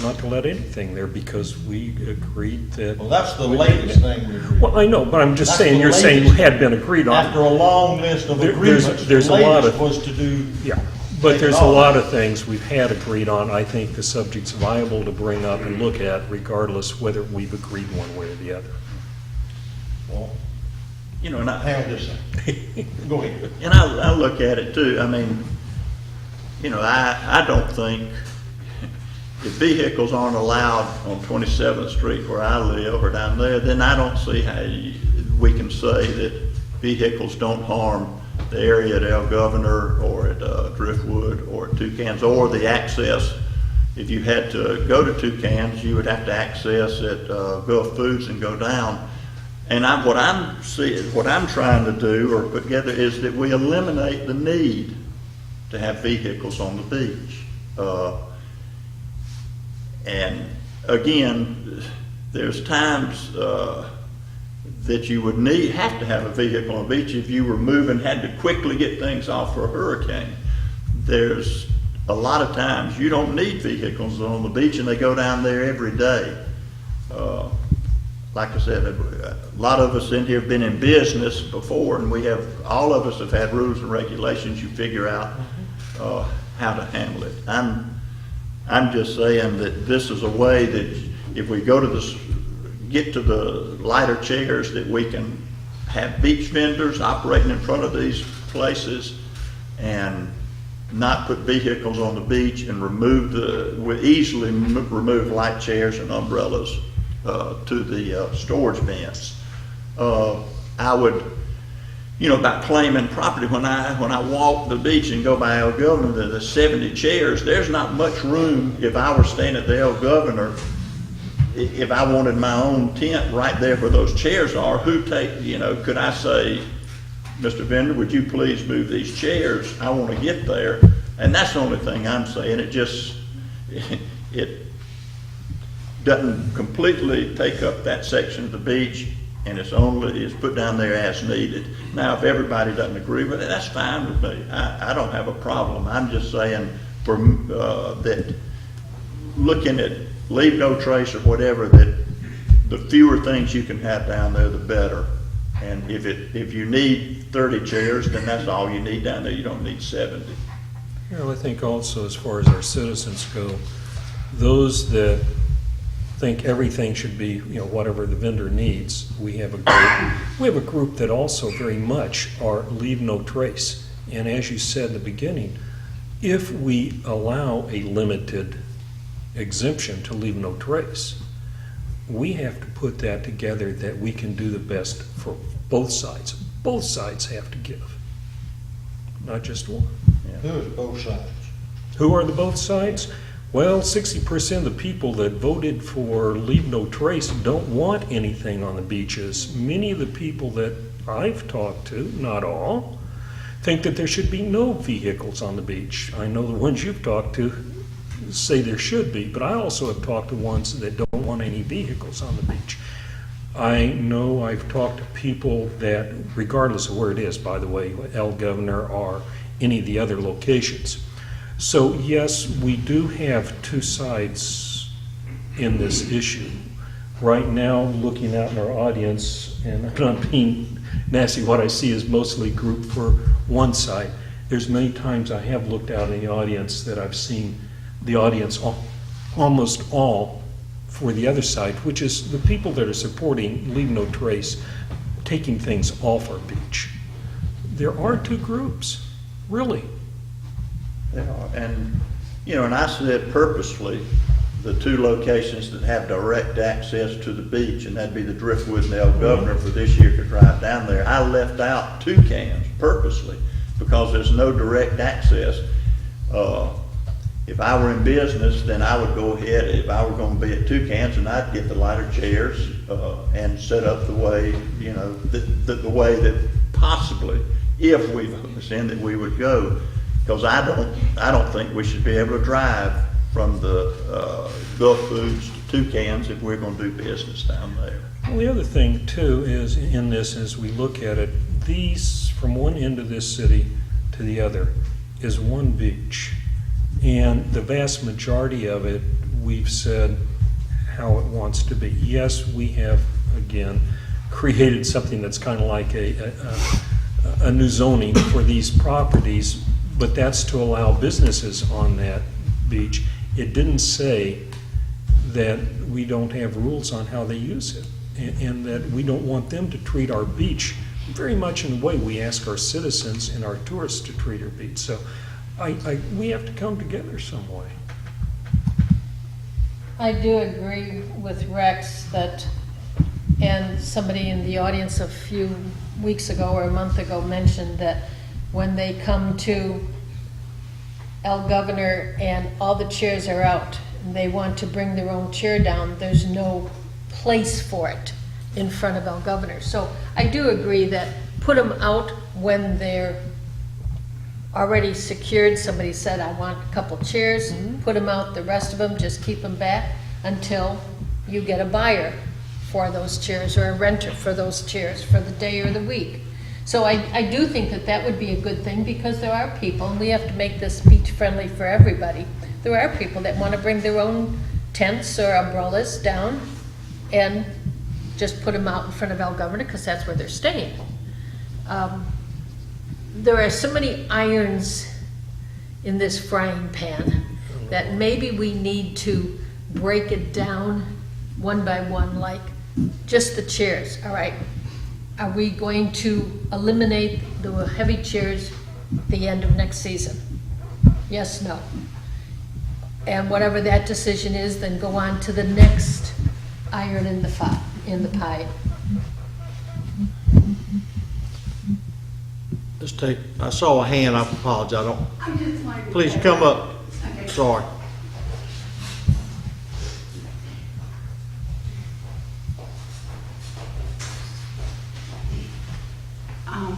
not to let anything there because we agreed that. Well, that's the latest thing we agreed. Well, I know, but I'm just That's saying, the you're saying latest. had been agreed on. After a long list of There's- agreements, the there's a lot latest of- was to do. Yeah, but take there's it a off. lot of things we've had agreed on. I think the subject's viable to bring up and look at regardless whether we've agreed one way or the other. Well, You know, and hang on just a second. Go ahead. And I look at it too, I mean, you know, I don't think, if vehicles aren't allowed on 27th Street where I live or down there, then I don't see how we can say that vehicles don't harm the area at El Governor or at Driftwood or at Toucans, or the access. If you had to go to Toucans, you would have to access at Gulf Foods and go down. And what I'm trying to do or put together is that we eliminate the need to have vehicles on the beach. And again, there's times that you would have to have a vehicle on the beach if you were moving, had to quickly get things off for a hurricane. There's a lot of times you don't need vehicles on the beach, and they go down there every day. Like I said, a lot of us in here have been in business before, and all of us have had rules and regulations. You figure out how to handle it. I'm just saying that this is a way that if we get to the lighter chairs, that we can have beach vendors operating in front of these places and not put vehicles on the beach, and easily remove light chairs and umbrellas to the storage bins. I would, about claiming property, when I walk the beach and go by El Governor, the 70 chairs, there's not much room. If I were staying at the El Governor, if I wanted my own tent right there where those chairs are, could I say, Mr. Vendor, would you please move these chairs? I want to get there. And that's the only thing I'm saying. It doesn't completely take up that section of the beach, and it's put down there as needed. Now, if everybody doesn't agree with it, that's fine with me. I don't have a problem. I'm just saying that looking at leave no trace or whatever, that the fewer things you can have down there, the better. And if you need 30 chairs, then that's all you need down there. You don't need 70. Well, I think also, as far as our citizens go, those that think everything should be, whatever the vendor needs, we have a group that also very much are leave no trace. And as you said in the beginning, if we allow a limited exemption to leave no trace, we have to put that together that we can do the best for both sides. Both sides have to give, not just one. Who is both sides? Who are the both sides? Well, 60% of the people that voted for leave no trace don't want anything on the beaches. Many of the people that I've talked to, not all, think that there should be no vehicles on the beach. I know the ones you've talked to say there should be, but I also have talked to ones that don't want any vehicles on the beach. I know I've talked to people that, regardless of where it is, by the way, El Governor or any of the other locations. So yes, we do have two sides in this issue. Right now, looking out in our audience, and I'm not being nasty, what I see is mostly grouped for one side. There's many times I have looked out in the audience that I've seen the audience almost all for the other side, which is the people that are supporting leave no trace, taking things off our beach. There are two groups, really. They are. And I said purposely, the two locations that have direct access to the beach, and that'd be the Driftwood and the El Governor for this year could drive down there. I left out Toucans purposely because there's no direct access. If I were in business, then I would go ahead, if I were going to be at Toucans, and I'd get the lighter chairs and set up the way, the way that possibly, if we understand that we would go. Because I don't think we should be able to drive from the Gulf Foods to Toucans if we're gonna do business down there. Well, the other thing too is in this, as we look at it, these, from one end of this city to the other, is one beach. And the vast majority of it, we've said how it wants to be. Yes, we have, again, created something that's kind of like a new zoning for these properties, but that's to allow businesses on that beach. It didn't say that we don't have rules on how they use it, and that we don't want them to treat our beach very much in the way we ask our citizens and our tourists to treat our beach. So we have to come together some way. I do agree with Rex that, and somebody in the audience a few weeks ago or a month ago mentioned that when they come to El Governor and all the chairs are out and they want to bring their own chair down, there's no place for it in front of El Governor. So I do agree that put them out when they're already secured. Somebody said, I want a couple chairs, put them out, the rest of them just keep them back until you get a buyer for those chairs or a renter for those chairs for the day or the week. So I do think that that would be a good thing, because there are people, and we have to make this beach friendly for everybody. There are people that want to bring their own tents or umbrellas down and just put them out in front of El Governor because that's where they're staying. There are so many irons in this frying pan that maybe we need to break it down one by one, like just the chairs. All right, are we going to eliminate the heavy chairs at the end of next season? Yes, no. And whatever that decision is, then go on to the next iron in the pie. Just take, I saw a hand, I apologize, please come up, sorry.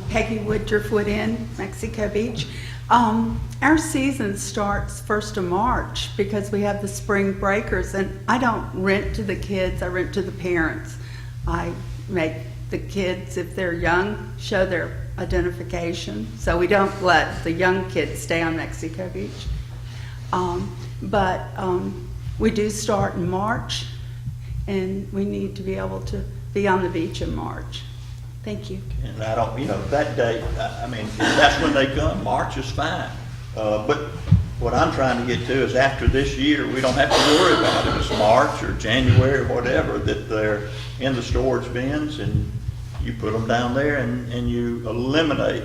Peggy Wood, Driftwood Inn, Mexico Beach. Our season starts 1st of March because we have the spring breakers, and I don't rent to the kids, I rent to the parents. I make the kids, if they're young, show their identification, so we don't let the young kids stay on Mexico Beach. But we do start in March, and we need to be able to be on the beach in March. Thank you. And I don't, that date, I mean, if that's when they come, March is fine. But what I'm trying to get to is after this year, we don't have to worry about it. It's March or January or whatever, that they're in the storage bins and you put them down there and you eliminate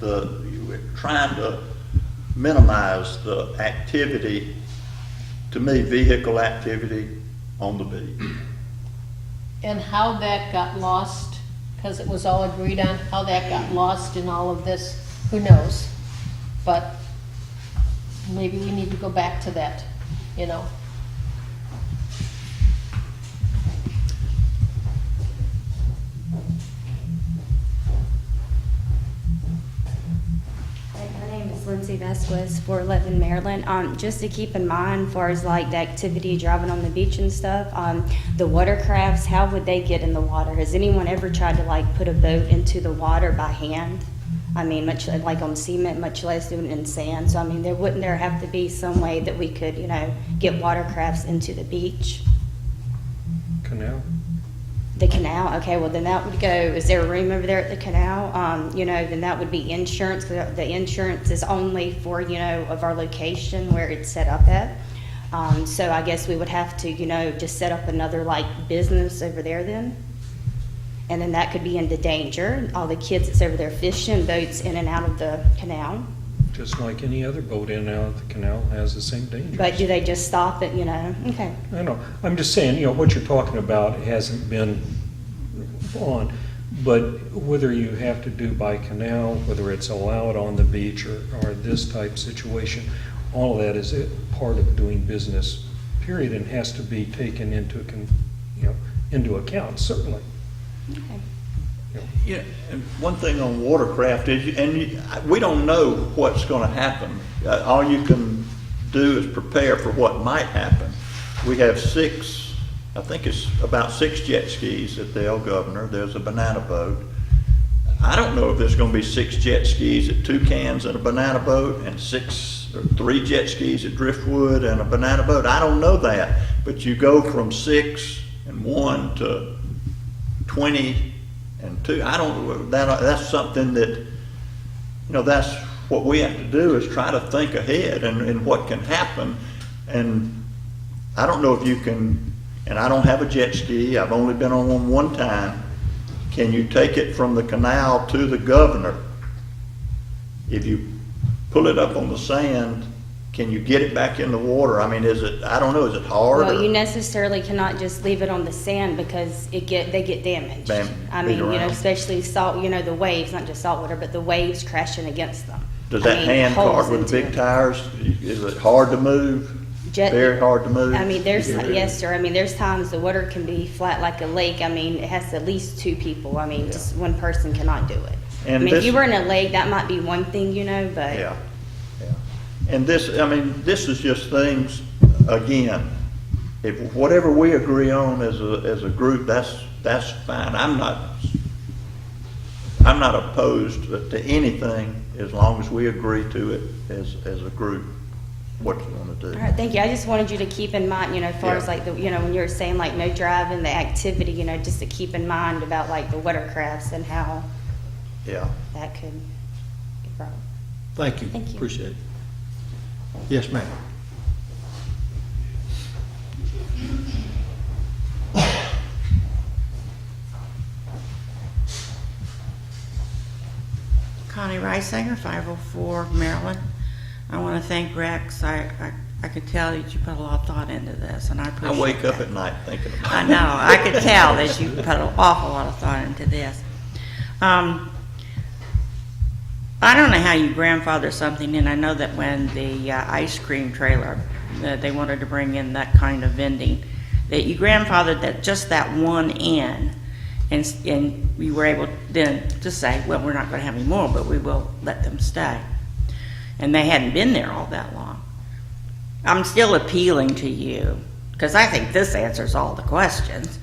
you're trying to minimize the activity, to me, vehicle activity on the beach. And how that got lost, because it was all agreed on, how that got lost in all of this, who knows? But maybe we need to go back to that, My name is Lindsay Vasquez, 411 Maryland. Just to keep in mind, as far as like the activity driving on the beach and stuff, the watercrafts, how would they get in the water? Has anyone ever tried to like put a boat into the water by hand? I mean, much like on cement, much less doing it in sand. So I mean, wouldn't there have to be some way that we could, get watercrafts into the beach? Canal? The canal, okay, well then that would go, is there a room over there at the canal? Then that would be insurance, 'cause the insurance is only for, of our location where it's set up at. So I guess we would have to, just set up another like business over there then. And then that could be into danger, all the kids that's over there fishing, boats in and out of the canal. Just like any other boat in and out of the canal has the same dangers. But do they just stop it, Okay. I know. I'm just saying, what you're talking about hasn't been on, but whether you have to do by canal, whether it's allowed on the beach or this type situation, all of that is a part of doing business, period, and has to be taken into account, certainly. Okay. Yeah, and one thing on watercraft is, we don't know what's gonna happen. All you can do is prepare for what might happen. We have I think it's about 6 jet skis at the El Governor. There's a banana boat. I don't know if there's gonna be 6 jet skis at Toucans and a banana boat, and 3 jet skis at Driftwood and a banana boat. I don't know that, but you go from 6 and 1 to 20 and 2. I don't, that's something that, that's what we have to do, is try to think ahead and what can happen. And I don't know if you can, and I don't have a jet ski, I've only been on one time. Can you take it from the canal to the Governor? If you pull it up on the sand, can you get it back in the water? I mean, I don't know, is it hard? Well, you necessarily cannot just leave it on the sand because they get damaged. I mean, especially salt, the waves, not just salt water, but the waves crashing against them. Does that hand cart with the big tires, is it hard to move? Very hard to move? I mean, yes, sir. I mean, there's times the water can be flat like a lake. I mean, it has at least 2 people. I mean, just one person cannot do it. And if you were in a lake, that might be one thing, but. Yeah. And this is just things, again, if whatever we agree on as a group, that's fine. I'm not opposed to anything as long as we agree to it as a group, what you want to do. All right, thank you. I just wanted you to keep in mind, as far as like when you were saying like no driving, the activity, just to keep in mind about like the watercrafts and how that could get brought. Thank you. Thank you. Appreciate it. Yes, ma'am. Connie Reisinger, 504 Maryland. I want to thank Rex. I could tell that you put a lot of thought into this, and I appreciate I wake up that. at night thinking about it. I know. I could tell that you put an awful lot of thought into this. I don't know how you grandfather something in. I know that when the ice cream trailer, they wanted to bring in that kind of vending, that you grandfathered that one in, and you were able then to say, well, we're not going to have any more, but we will let them stay. And they hadn't been there all that long. I'm still appealing to you, because I think this answers all the questions,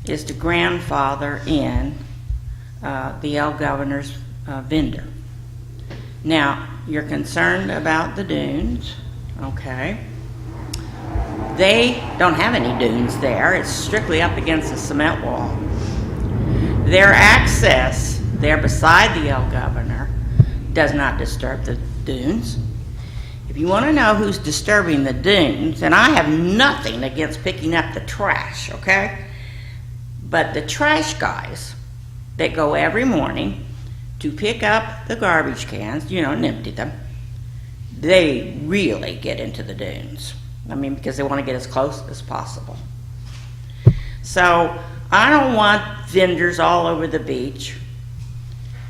is to grandfather in the El Governor's vendor. Now, you're concerned about the dunes, okay. They don't have any dunes there. It's strictly up against the cement wall. Their access there beside the El Governor does not disturb the dunes. If you want to know who's disturbing the dunes, and I have nothing against picking up the trash, okay? But the trash guys that go every morning to pick up the garbage cans, and empty them, they really get into the dunes. I mean, because they want to get as close as possible. So I don't want vendors all over the beach.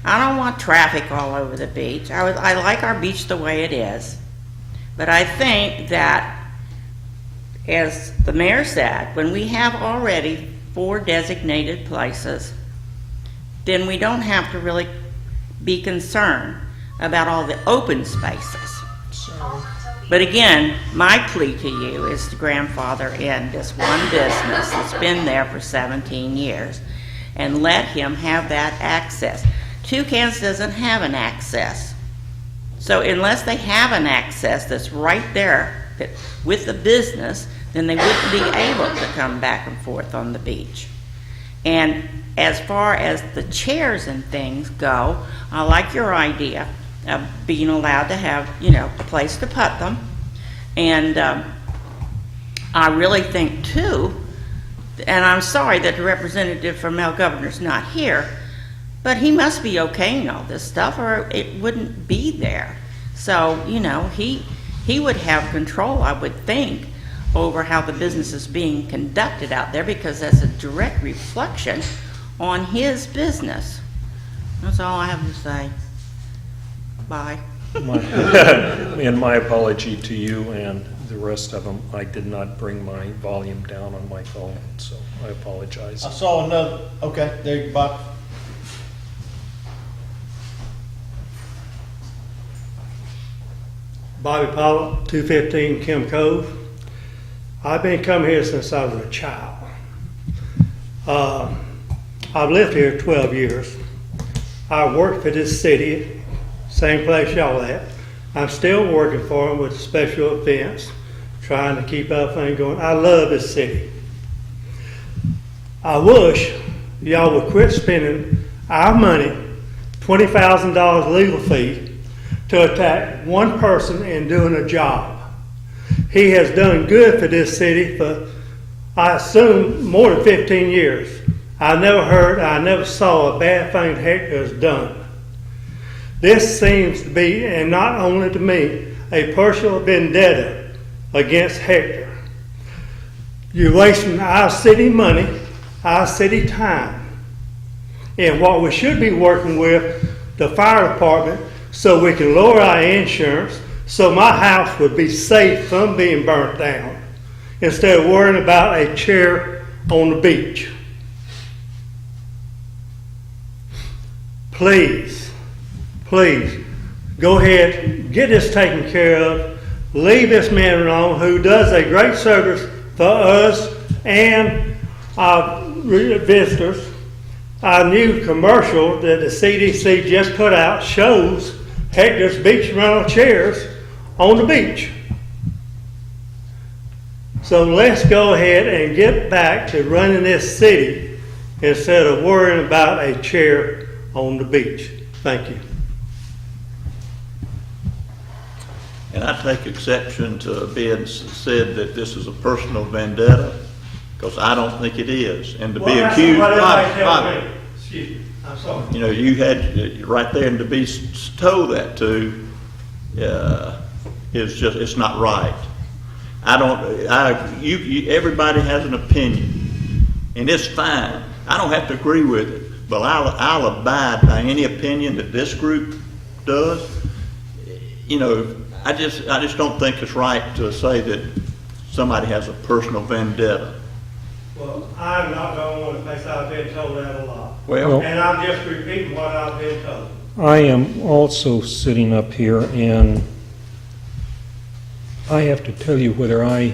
I don't want traffic all over the beach. I like our beach the way it is. But I think that, as the mayor said, when we have already 4 designated places, then we don't have to really be concerned about all the open spaces. But again, my plea to you is to grandfather in this one business that's been there for 17 years and let him have that access. Toucans doesn't have an access. So unless they have an access that's right there with the business, then they wouldn't be able to come back and forth on the beach. And as far as the chairs and things go, I like your idea of being allowed to have, a place to put them. And I really think, too, and I'm sorry that the representative from El Governor's not here, but he must be okaying all this stuff or it wouldn't be there. So, he would have control, I would think, over how the business is being conducted out there, because that's a direct reflection on his business. That's all I have to say. Bye. And my apology to you and the rest of them. I did not bring my volume down on my phone, so I apologize. I saw another, okay, there you go. Bobby Pollock, 215 Kim Cove. I've been coming here since I was a child. I've lived here 12 years. I worked for this city, same place y'all at. I'm still working for them with special events, trying to keep everything going. I love this city. I wish y'all would quit spending our money, $20,000 legal fee, to attack one person in doing a job. He has done good for this city for, I assume, more than 15 years. I never saw a bad thing Hector has done. This seems to be, and not only to me, a personal vendetta against Hector. You're wasting our city money, our city time, and what we should be working with the fire department so we can lower our insurance so my house would be safe from being burnt down instead of worrying about a chair on the beach. Please, go ahead, get this taken care of. Leave this man alone who does a great service for us and our visitors. Our new commercial that the CDC just put out shows Hector's beach rental chairs on the beach. So let's go ahead and get back to running this city instead of worrying about a chair on the beach. Thank you. And I take exception to being said that this is a personal vendetta, because I don't think it is. And to be accused, Bobby, Excuse me, I'm sorry. you know, you had right there, and to be told that to is just, it's not right. Everybody has an opinion, and it's fine. I don't have to agree with it, but I'll abide by any opinion that this group does. You know, I just don't think it's right to say that somebody has a personal vendetta. Well, I'm not the only one that thinks I've been told that a lot. Well, And I'm just repeating what I've been told. I am also sitting up here, and I have to tell you whether I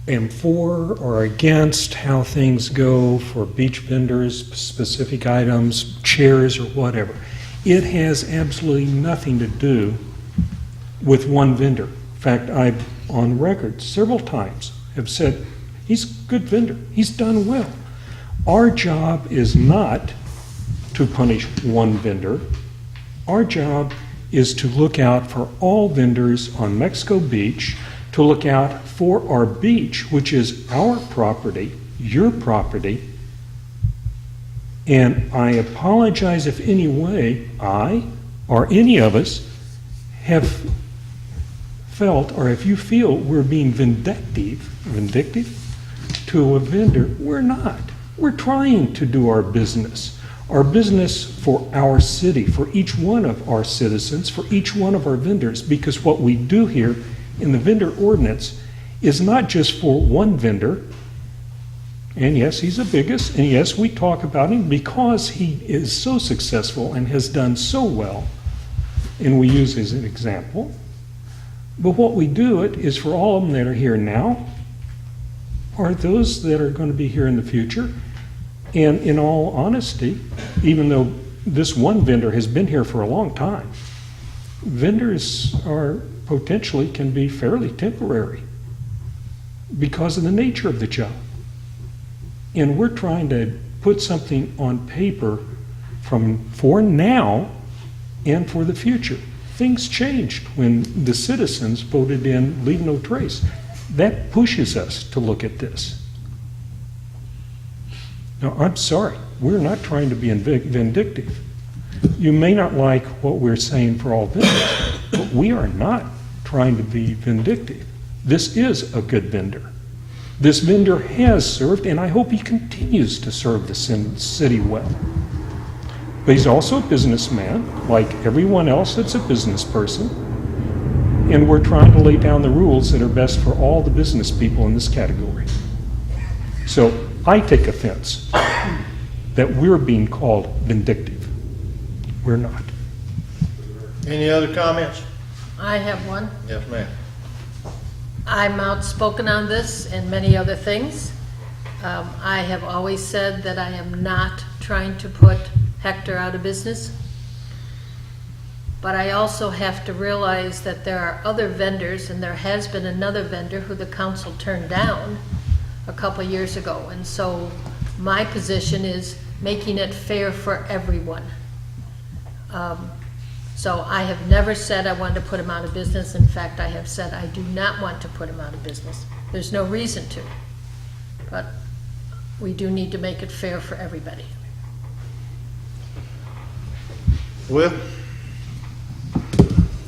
am for or against how things go for beach vendors, specific items, chairs, or whatever. It has absolutely nothing to do with one vendor. In fact, I've on record several times have said, he's a good vendor, he's done well. Our job is not to punish one vendor. Our job is to look out for all vendors on Mexico Beach, to look out for our beach, which is our property, your property. And I apologize if any way I or any of us have felt, or if you feel we're being vindictive to a vendor. We're not. We're trying to do our business for our city, for each one of our citizens, for each one of our vendors, because what we do here in the vendor ordinance is not just for one vendor. And yes, he's the biggest, and yes, we talk about him because he is so successful and has done so well, and we use as an example. But what we do it is for all of them that are here now, or those that are going to be here in the future. And in all honesty, even though this one vendor has been here for a long time, vendors are potentially can be fairly temporary because of the nature of the job. And we're trying to put something on paper for now and for the future. Things changed when the citizens voted in Leave No Trace. That pushes us to look at this. Now, I'm sorry, we're not trying to be vindictive. You may not like what we're saying for all vendors, but we are not trying to be vindictive. This is a good vendor. This vendor has served, and I hope he continues to serve the city well. But he's also a businessman, like everyone else that's a business person, and we're trying to lay down the rules that are best for all the business people in this category. So I take offense that we're being called vindictive. We're not. Any other comments? I have one. Yes, ma'am. I'm outspoken on this and many other things. I have always said that I am not trying to put Hector out of business. But I also have to realize that there are other vendors, and there has been another vendor who the council turned down a couple years ago. And so my position is making it fair for everyone. So I have never said I wanted to put him out of business. In fact, I have said I do not want to put him out of business. There's no reason to. But we do need to make it fair for everybody. Well,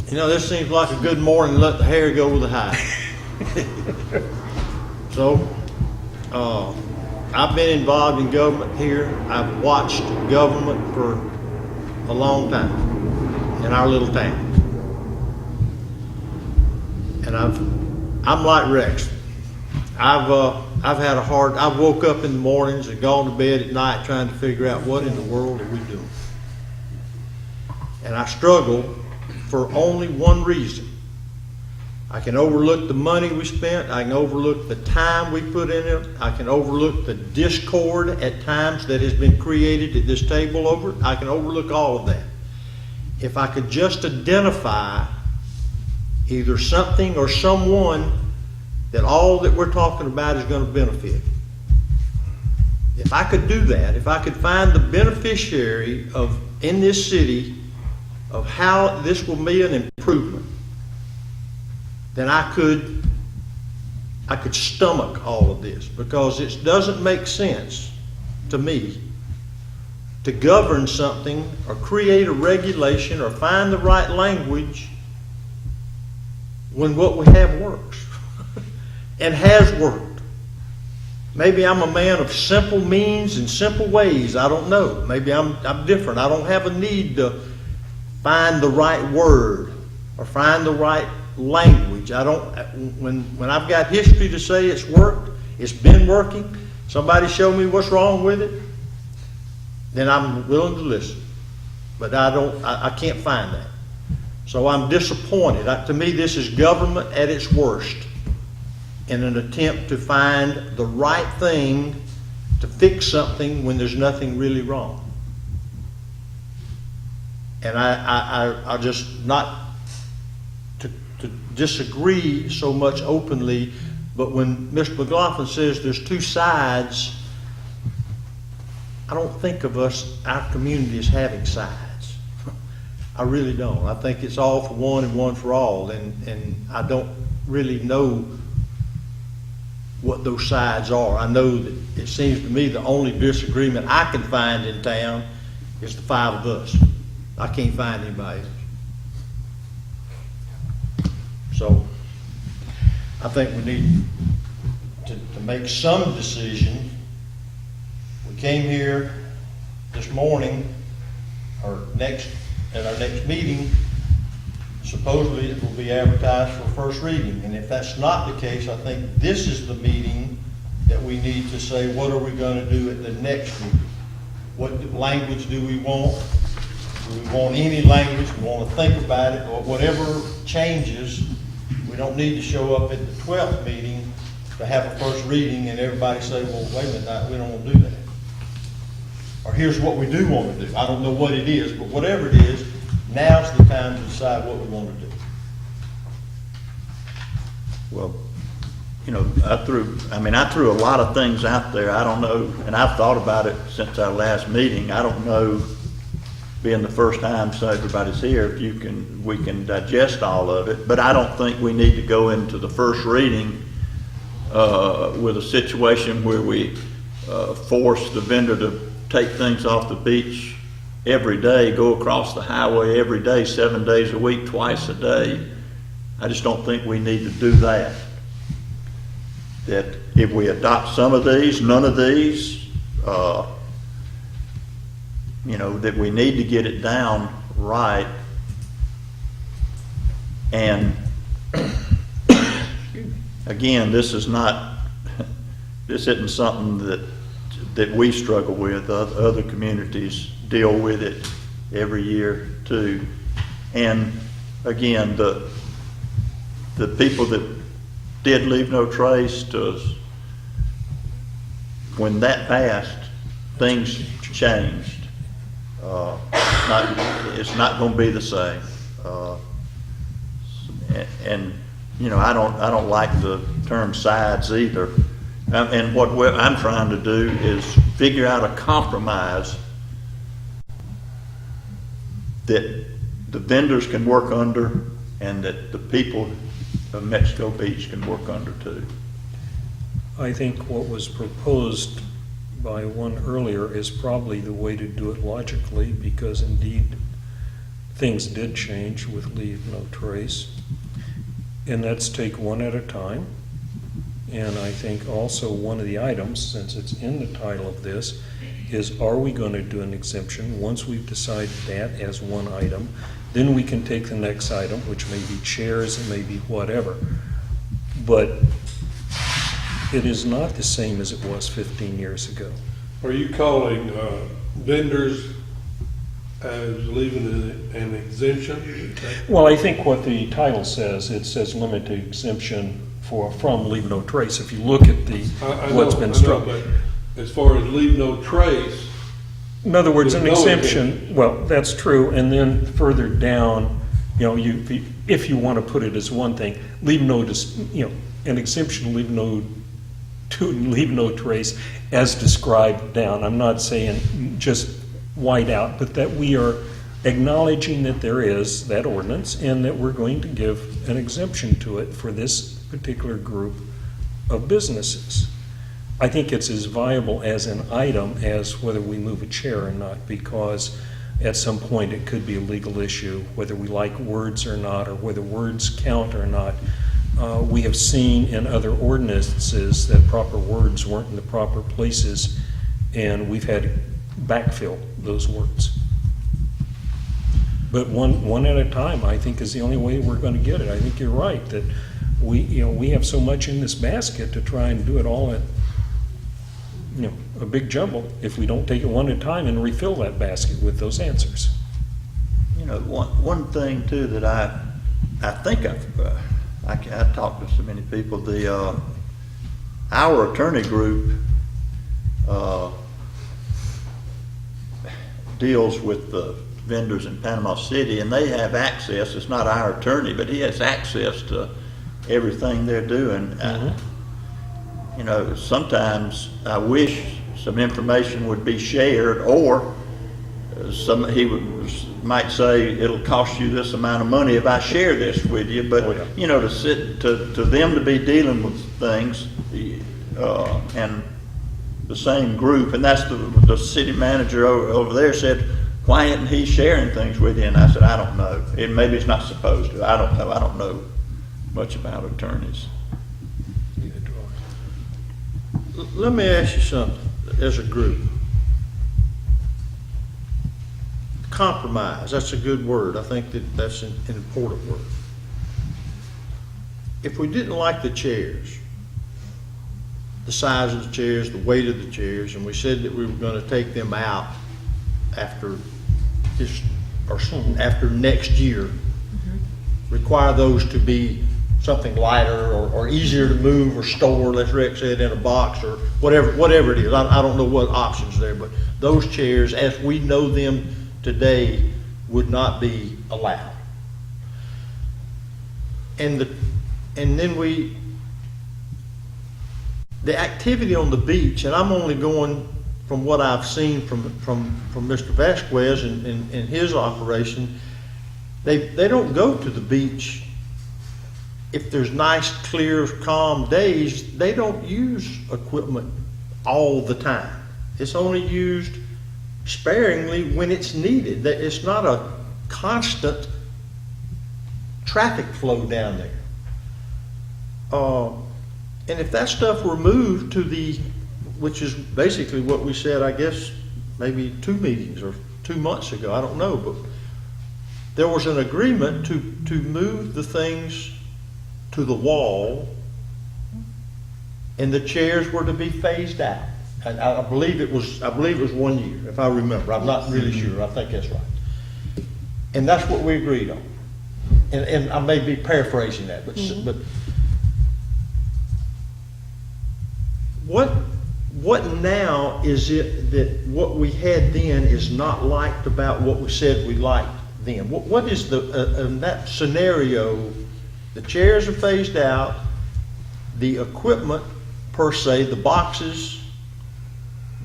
you know, this seems like a good morning, let the hair go with the high. So, I've been involved in government here. I've watched government for a long time in our little town. And I'm like Rex. I've woke up in the mornings and gone to bed at night trying to figure out what in the world are we doing. And I struggle for only one reason. I can overlook the money we spent. I can overlook the time we put in it. I can overlook the discord at times that has been created at this table over it. I can overlook all of that. If I could just identify either something or someone that all that we're talking about is going to benefit. If I could do that, if I could find the beneficiary in this city of how this will be an improvement, then I could stomach all of this, because it doesn't make sense to me to govern something or create a regulation or find the right language when what we have works and has worked. Maybe I'm a man of simple means and simple ways. I don't know. Maybe I'm different. I don't have a need to find the right word or find the right language. I don't. When I've got history to say it's worked, it's been working, somebody show me what's wrong with it, then I'm willing to listen. But I can't find that. So I'm disappointed. To me, this is government at its worst in an attempt to find the right thing to fix something when there's nothing really wrong. And I just not to disagree so much openly, but when Mr. McLaughlin says there's two sides, I don't think of our community as having sides. I really don't. I think it's all for one and one for all, and I don't really know what those sides are. I know that it seems to me the only disagreement I can find in town is the five of us. I can't find anybody else. So I think we need to make some decision. We came here this morning, at our next meeting, supposedly it will be advertised for first reading. And if that's not the case, I think this is the meeting that we need to say, what are we going to do at the next meeting? What language do we want? Do we want any language? We want to think about it, or whatever changes. We don't need to show up at the 12th meeting to have a first reading and everybody say, well, wait a minute, we don't want to do that. Or here's what we do want to do. I don't know what it is, but whatever it is, now's the time to decide what we want to do. Well, you know, I threw a lot of things out there. I don't know, and I've thought about it since our last meeting. I don't know, being the first time so everybody's here, if we can digest all of it. But I don't think we need to go into the first reading with a situation where we force the vendor to take things off the beach every day, go across the highway every day, 7 days a week, twice a day. I just don't think we need to do that. That if we adopt some of these, none of these, that we need to get it down right. And again, this isn't something that we struggle with. Other communities deal with it every year too. And again, the the people that did leave no trace to, when that passed, things changed. It's not gonna be the same. And, you know, I don't like the term sides either. And what I'm trying to do is figure out a compromise that the vendors can work under and that the people of Mexico Beach can work under too. I think what was proposed by one earlier is probably the way to do it logically, because indeed things did change with Leave No Trace. And that's take one at a time. And I think also one of the items, since it's in the title of this, is are we going to do an exemption? Once we've decided that as one item, then we can take the next item, which may be chairs, it may be whatever. But it is not the same as it was 15 years ago. Are you calling vendors as leaving an exemption? Well, I think what the title says, it says limited exemption from Leave No Trace. If you look at the, what's been struck. But as far as leave no trace. In other words, an there's no exemption, well, that's true, and then further down, you know, if you want to put it as one thing, leave no, you know, an exemption, leave no trace as described down. I'm not saying just white out, but that we are acknowledging that there is that ordinance and that we're going to give an exemption to it for this particular group of businesses. I think it's as viable as an item as whether we move a chair or not, because at some point it could be a legal issue, whether we like words or not, or whether words count or not. We have seen in other ordinances that proper words weren't in the proper places, and we've had to backfill those words. But one at a time, I think, is the only way we're going to get it. I think you're right that we have so much in this basket to try and do it all at, you know, a big jumble if we don't take it one at a time and refill that basket with those answers. You know, one thing too that I think I talked to so many people. Our attorney group deals with the vendors in Panama City, and they have access. It's not our attorney, but he has access to everything they're doing. Mm-hmm. You know, sometimes I wish some information would be shared, or might say it'll cost you this amount of money if I share this with you. But you know, to them to be dealing with things, and the same group, and that's the city manager over there said, why isn't he sharing things with you? And I said, I don't know. Maybe it's not supposed to. I don't know. I don't know much about attorneys. Let me ask you something, as a group. Compromise, that's a good word. I think that's an important word. If we didn't like the chairs, the size of the chairs, the weight of the chairs, and we said that we were going to take them out after after next year, require those to be something lighter or easier to move or store, as Rex said, in a box or whatever it is. I don't know what options there, but those chairs, as we know them today, would not be allowed. And then the activity on the beach, and I'm only going from what I've seen from Mr. Vasquez and his operation, they don't go to the beach if there's nice, clear, calm days. They don't use equipment all the time. It's only used sparingly when it's needed. It's not a constant traffic flow down there. And if that stuff were moved to which is basically what we said, I guess, maybe 2 meetings or 2 months ago, I don't know, but there was an agreement to move the things to the wall, and the chairs were to be phased out. I believe it was 1 year, if I remember. I'm not really sure. I think that's right. And that's what we agreed on. and I may be paraphrasing that, but, but what now is it that what we had then is not liked about what we said we liked then? What is in that scenario, the chairs are phased out, the equipment per se, the boxes,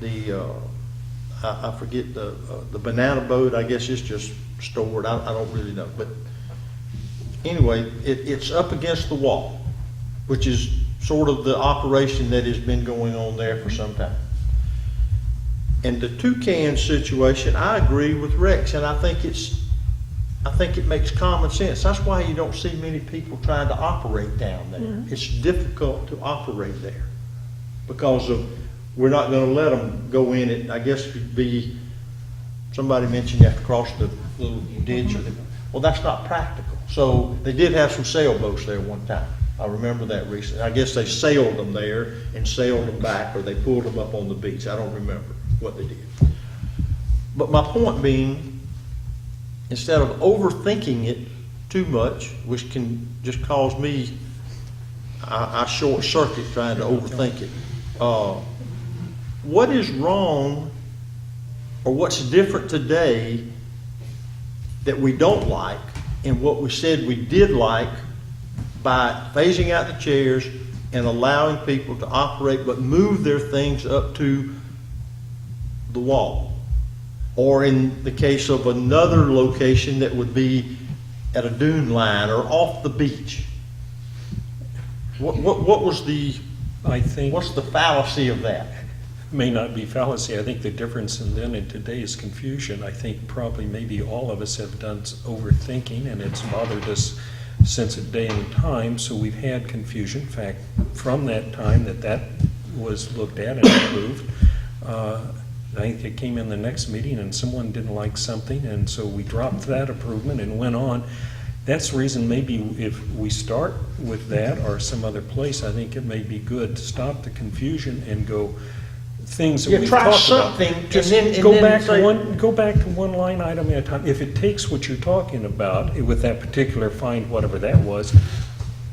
I forget the banana boat, I guess it's just stored, I don't really know, but anyway, it's up against the wall, which is sort of the operation that has been going on there for some time. And the Toucan situation, I agree with Rex, and I think it makes common sense. That's why you don't see many people trying to operate down there. It's difficult to operate there because we're not going to let them go in it. I guess it'd be, somebody mentioned you have to cross the little ditch. Well, that's not practical. So they did have some sailboats there one time. I remember that recently. I guess they sailed them there and sailed them back, or they pulled them up on the beach. I don't remember what they did. But my point being, instead of overthinking it too much, which can just cause me, I short circuit trying to overthink it. What is wrong, or what's different today that we don't like, and what we said we did like, by phasing out the chairs and allowing people to operate but move their things up to the wall? Or in the case of another location that would be at a dune line or off the beach. What was what's the fallacy of that? May not be fallacy. I think the difference in then and today is confusion. I think probably maybe all of us have done overthinking, and it's bothered us since a day and time, so we've had confusion. In fact, from that time that was looked at and approved, I think it came in the next meeting and someone didn't like something, and so we dropped that approval and went on. That's the reason maybe if we start with that or some other place, I think it may be good to stop the confusion and go things that we've try talked something about. Just and then go back say- to one line item at a time. If it takes what you're talking about with that particular find, whatever that was,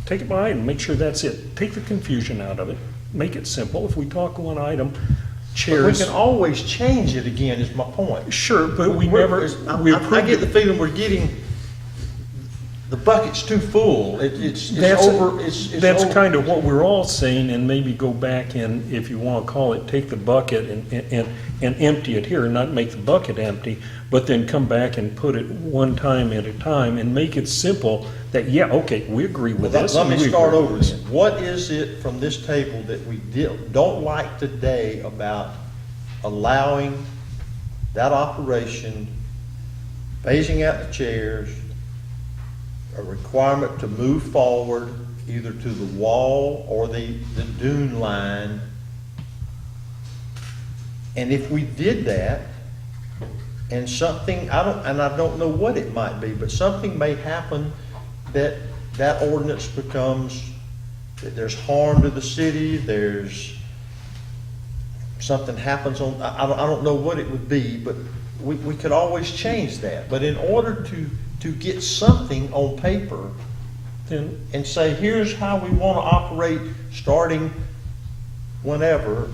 take it by and make sure that's it. Take the confusion out of it. Make it simple. If we talk one item, But we chairs. can always change it again, is my point. Sure, but we We're- never. I get the feeling we're getting, the bucket's too full. It's That's, over. that's over. kind of what we're all saying, and maybe go back and, if you want to call it, take the bucket and empty it here, not make the bucket empty, but then come back and put it one time at a time and make it simple that, yeah, okay, we agree with Well, this. let me and we start agree over with this. then. What is it from this table that we don't like today about allowing that operation, phasing out the chairs, a requirement to move forward either to the wall or the dune line? And if we did that, and something, I don't know what it might be, but something may happen that ordinance becomes, that there's harm to the city, something happens I don't know what it would be, but we could always change that. But in order to get something on paper Then, and say, here's how we want to operate starting whenever,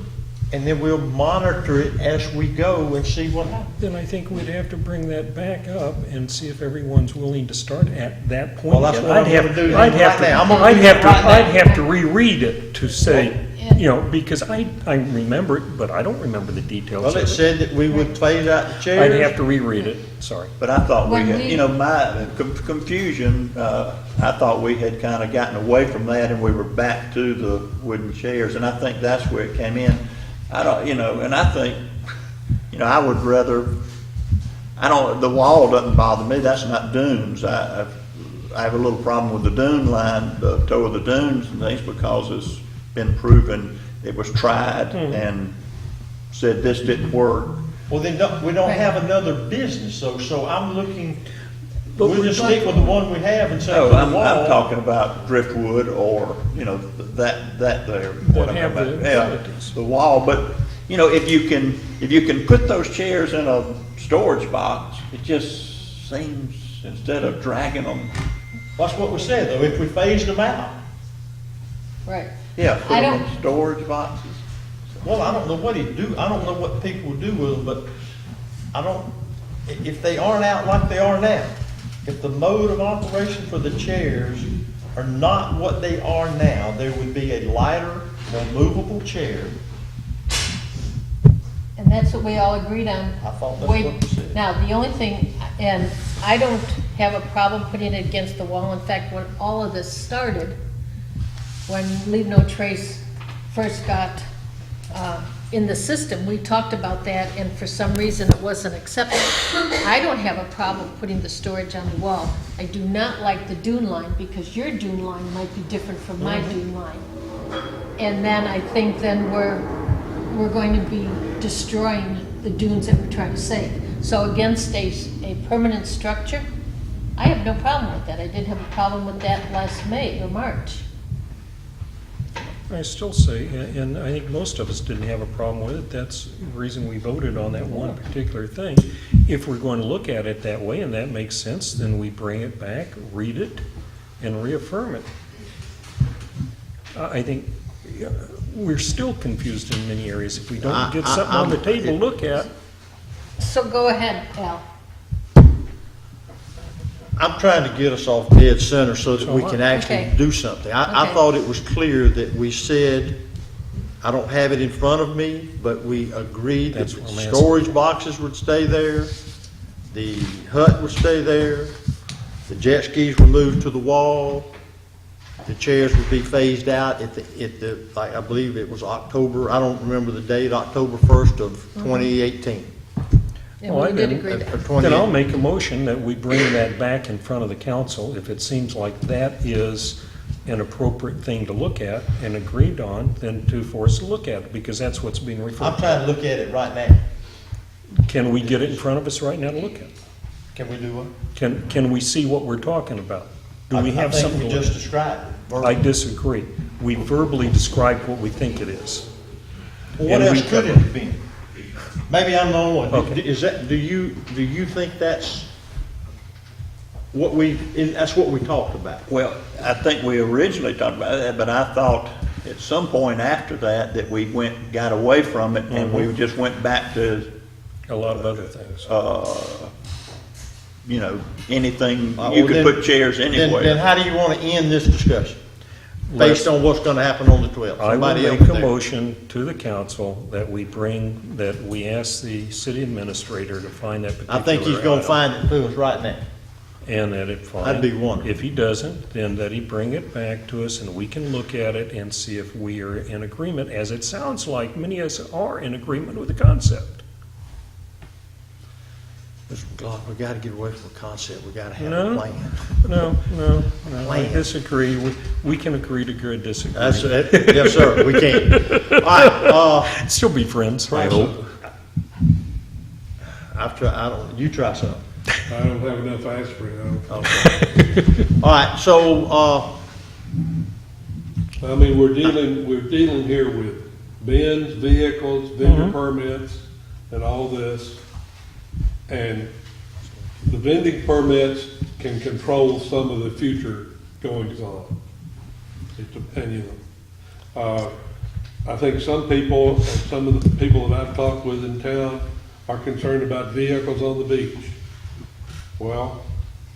and then we'll monitor it as we go and see what happens. then I think we'd have to bring that back up and see if everyone's willing to start at that point. Well, that's again. what I'm I'd have- gonna do I'd have right to- now. I'm gonna I'd do have it to- right now. I'd have to reread it to say, And- you know, because I remember it, but I don't remember the details Well, of it it. said that we would phase out the chairs. I'd have to reread it, sorry. But I thought we When had, we- you know, my confusion, I thought we had kind of gotten away from that and we were back to the wooden chairs. And I think that's where it came in. I don't, you know, and I think, you know, I would rather, the wall doesn't bother me. That's not dunes. I have a little problem with the dune line, the toe of the dunes and things, because it's been proven, it was tried and said this didn't work. Well, then we don't have another business, so I'm looking, But we'll just stick with the one we have and say to No, the I'm wall. talking about driftwood or, you know, that there. what I'm have talking the about. Yeah, abilities. the wall, but, you know, if you can put those chairs in a storage box, it just seems, instead of dragging them That's what we said, though, if we phased them out. Right. Yeah, put I them don't- in storage boxes. Well, I don't know what he'd do, I don't know what people would do with them, but I don't, if they aren't out like they are now, if the mode of operation for the chairs are not what they are now, there would be a lighter, more movable chair. And that's what we all agreed on. I thought that's Wait, what you said. Now, the only thing, and I don't have a problem putting it against the wall. In fact, when all of this started, when Leave No Trace first got in the system, we talked about that, and for some reason it wasn't accepted. I don't have a problem putting the storage on the wall. I do not like the dune line, because your dune line might be different from my dune line. And then I think then we're going to be destroying the dunes that we're trying to save. So against a permanent structure, I have no problem with that. I did have a problem with that last May or March. I still say, and I think most of us didn't have a problem with it, that's the reason we voted on that one particular thing. If we're going to look at it that way, and that makes sense, then we bring it back, read it, and reaffirm it. I think we're still confused in many areas. If we don't get something on the table to look at, So go ahead, Al. I'm trying to get us off dead center so that we can actually Okay. do something. I Okay. thought it was clear that we said, I don't have it in front of me, but we agreed that That's the what I'm asking. storage boxes would stay there, the hut would stay there, the jet skis were moved to the wall, the chairs would be phased out at the, like, I believe it was October, I don't remember the date, October 1st of 2018. And Well, we did then- agree to. then I'll make a motion that we bring that back in front of the council if it seems like that is an appropriate thing to look at and agreed on, then for us to look at it, because that's what's being referred I'm to. trying to look at it right now. Can we get it in front of us right now to look at? Can we do it? Can we see what we're talking about? Do we have something I think to we look just at? described it. I disagree. We verbally described what we think it is. Well, what And we else could it cover- have been? Maybe I'm the only one. Okay. Is that, do you think that's what that's what we talked about? Well, I think we originally talked about that, but I thought at some point after that we got away from it and we just went back to, A lot of other things. anything, you Well, could then- put chairs Then anywhere. how do you want to end this discussion? Based on what's going to happen on the 12th? I will Somebody make else a there. motion to the council that we ask the city administrator to find that particular I think he's going to item, find it to us right now. and that it find. That'd be wonderful. If he doesn't, then that he bring it back to us and we can look at it and see if we are in agreement, as it sounds like many of us are in agreement with the concept. Mr. McLaughlin, we got to get away from the concept. We got to have No. a plan. No, I Plan. disagree. We can agree to disagree. That's it. Yes, sir, we can. All right, Still be friends, I hope. I've tried, you try something. I don't have enough aspirin. Okay. All right, so, I mean, we're dealing here with bins, vehicles, vendor permits, and all this. And the vending permits can control some of the future goings on. It's opinion. I think some people, and some of the people that I've talked with in town, are concerned about vehicles on the beach. Well,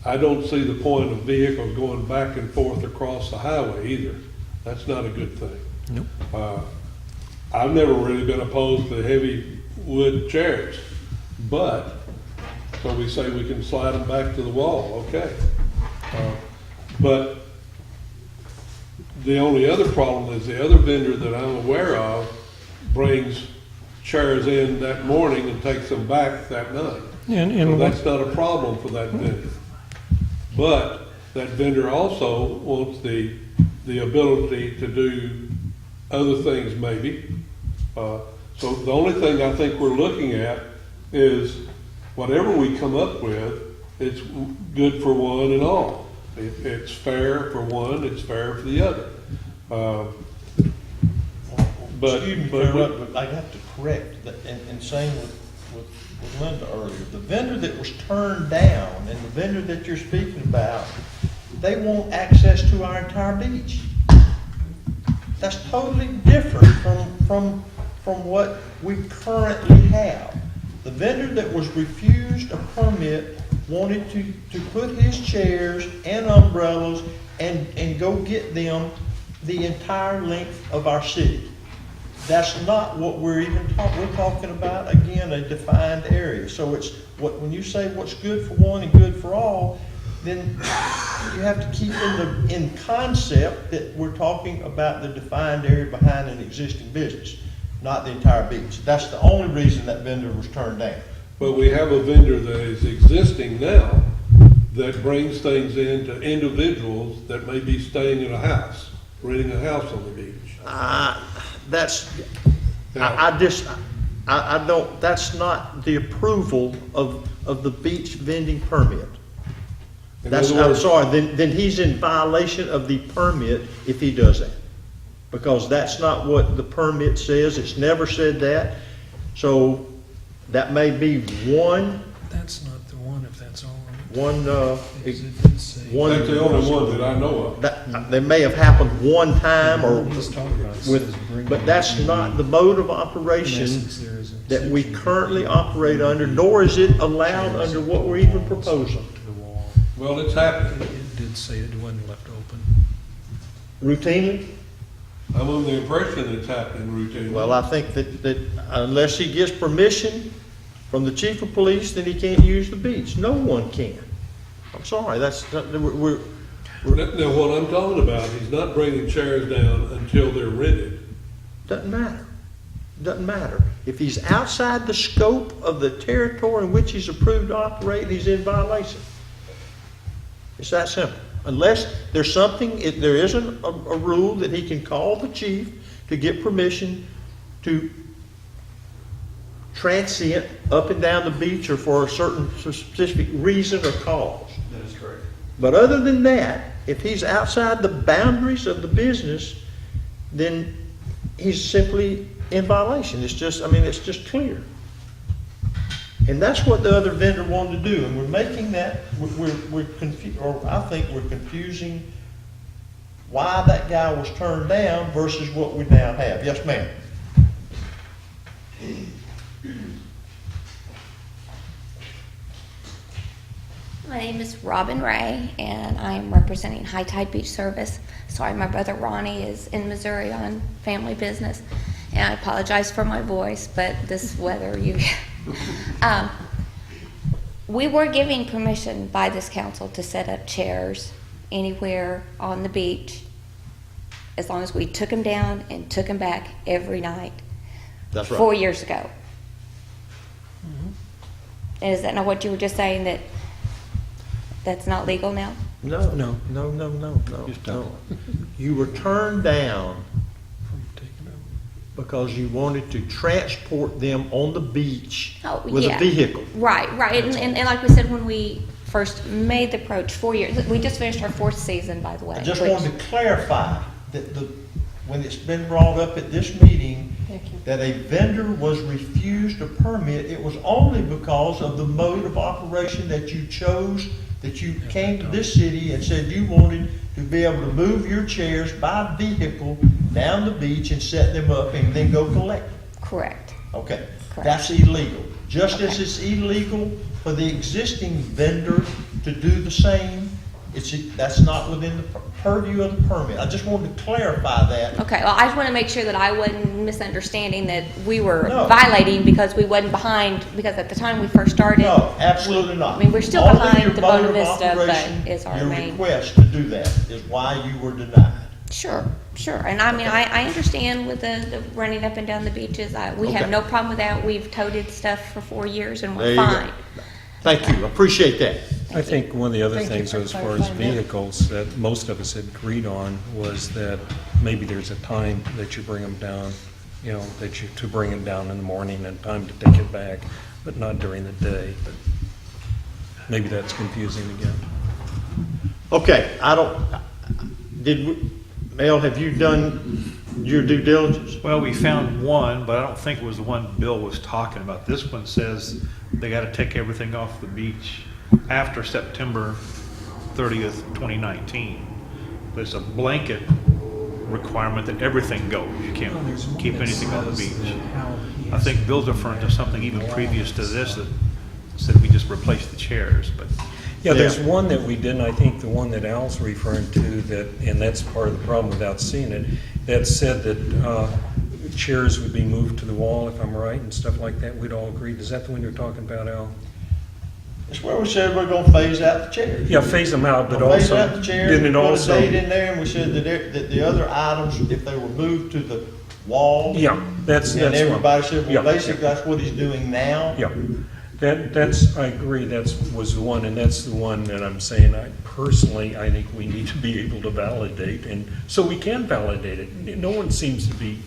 I don't see the point of vehicles going back and forth across the highway either. That's not a good thing. Nope. I've never really been opposed to heavy wood chairs, but, so we say we can slide them back to the wall, okay. But the only other problem is the other vendor that I'm aware of brings chairs in that morning and takes them back that night. And So that's not a problem for that vendor. But that vendor also wants the ability to do other things maybe. So the only thing I think we're looking at is whatever we come up with, it's good for one and all. It's fair for one, it's fair for the other. But, excuse me, but I have to correct, in saying with Linda earlier, the vendor that was turned down and the vendor that you're speaking about, they want access to our entire beach. That's totally different from what we currently have. The vendor that was refused a permit wanted to put his chairs and umbrellas and go get them the entire length of our city. That's not what we're even talking, we're talking about, again, a defined area. So it's, when you say what's good for one and good for all, then you have to keep in concept that we're talking about the defined area behind an existing business, not the entire beach. That's the only reason that vendor was turned down. But we have a vendor that is existing now that brings things in to individuals that may be staying in a house, renting a house on the beach. That's not the approval of the beach vending permit. I'm sorry, then he's in violation of the permit if he does that. Because that's not what the permit says, it's never said that. So that may be one. That's not the one, if that's all. One, That's the only one that I know of. That may have happened one time With, but that's not the mode of operation that we currently operate under, nor is it allowed under what we're even proposing. Well, it's happening. It did say it wasn't left open. Routinely? I'm under the impression it's happening routinely. Well, I think that unless he gets permission from the chief of police, then he can't use the beach. No one can. I'm sorry, Now, what I'm talking about, he's not bringing chairs down until they're rented. doesn't matter. Doesn't matter. If he's outside the scope of the territory in which he's approved to operate, he's in violation. It's that simple. Unless there's something, if there isn't a rule that he can call the chief to get permission to transient up and down the beach or for a certain specific reason or cause. That is correct. But other than that, if he's outside the boundaries of the business, then he's simply in violation. It's just clear. And that's what the other vendor wanted to do, and we're making that, I think we're confusing why that guy was turned down versus what we now have. Yes, ma'am. My name is Robin Ray, and I'm representing High Tide Beach Service. Sorry, my brother Ronnie is in Missouri on family business, and I apologize for my voice, but this weather, we were giving permission by this council to set up chairs anywhere on the beach, as long as we took them down and took them back every night. That's right. 4 years ago. And is that not what you were just saying, that that's not legal now? No. You were turned down because you wanted to transport them on the beach with a vehicle. Right. And like we said, when we first made the approach 4 years, we just finished our 4th season, by the way. I just wanted to clarify that when it's been brought up at this meeting that a vendor was refused a permit, it was only because of the mode of operation that you chose, that you came to this city and said you wanted to be able to move your chairs by vehicle down the beach and set them up and then go collect them. Correct. Okay. Correct. That's illegal. Just as it's illegal for the existing vendor to do the same, that's not within the purview of the permit. I just wanted to clarify that. Okay, well, I just want to make sure that I wasn't misunderstanding that we were No. violating because we wasn't behind, because at the time we first started. No, absolutely not. I mean, we're still Only behind your the mode Bona of Vista, operation, but is our your main. request to do that is why you were denied. Sure. And I mean, I understand with the running up and down the beaches. We have Okay. no problem with that. We've toted stuff for 4 years and There we're you go. fine. Thank you, appreciate that. I think one of the other Thank you things for as far as clarifying that. vehicles that most of us had agreed on was that maybe there's a time that you bring them down, to bring them down in the morning and time to take it back, but not during the day. But maybe that's confusing again. Okay, Mel, have you done your due diligence? Well, we found one, but I don't think it was the one Bill was talking about. This one says they got to take everything off the beach after September 30th, 2019. But it's a blanket requirement that everything goes. You can't keep anything on the beach. I think Bill's referring to something even previous to this that said we just replace the chairs, but Yeah, there's one that we didn't, I think the one that Al's referring to, that, and that's part of the problem without seeing it, that said that chairs would be moved to the wall, if I'm right, and stuff like that. We'd all agreed. Is that the one you're talking about, Al? It's where we said we're gonna phase out the chairs. Yeah, phase them out, but Phase also, out the chairs, didn't it put a also? date in there, and we said that the other items, if they were moved to the wall. Yeah, that's And one. everybody said, Yeah. well, basically, that's what he's doing now. Yeah, that's, I agree, was the one, and that's the one that I'm saying, I personally think we need to be able to validate, and so we can validate it. No one seems to be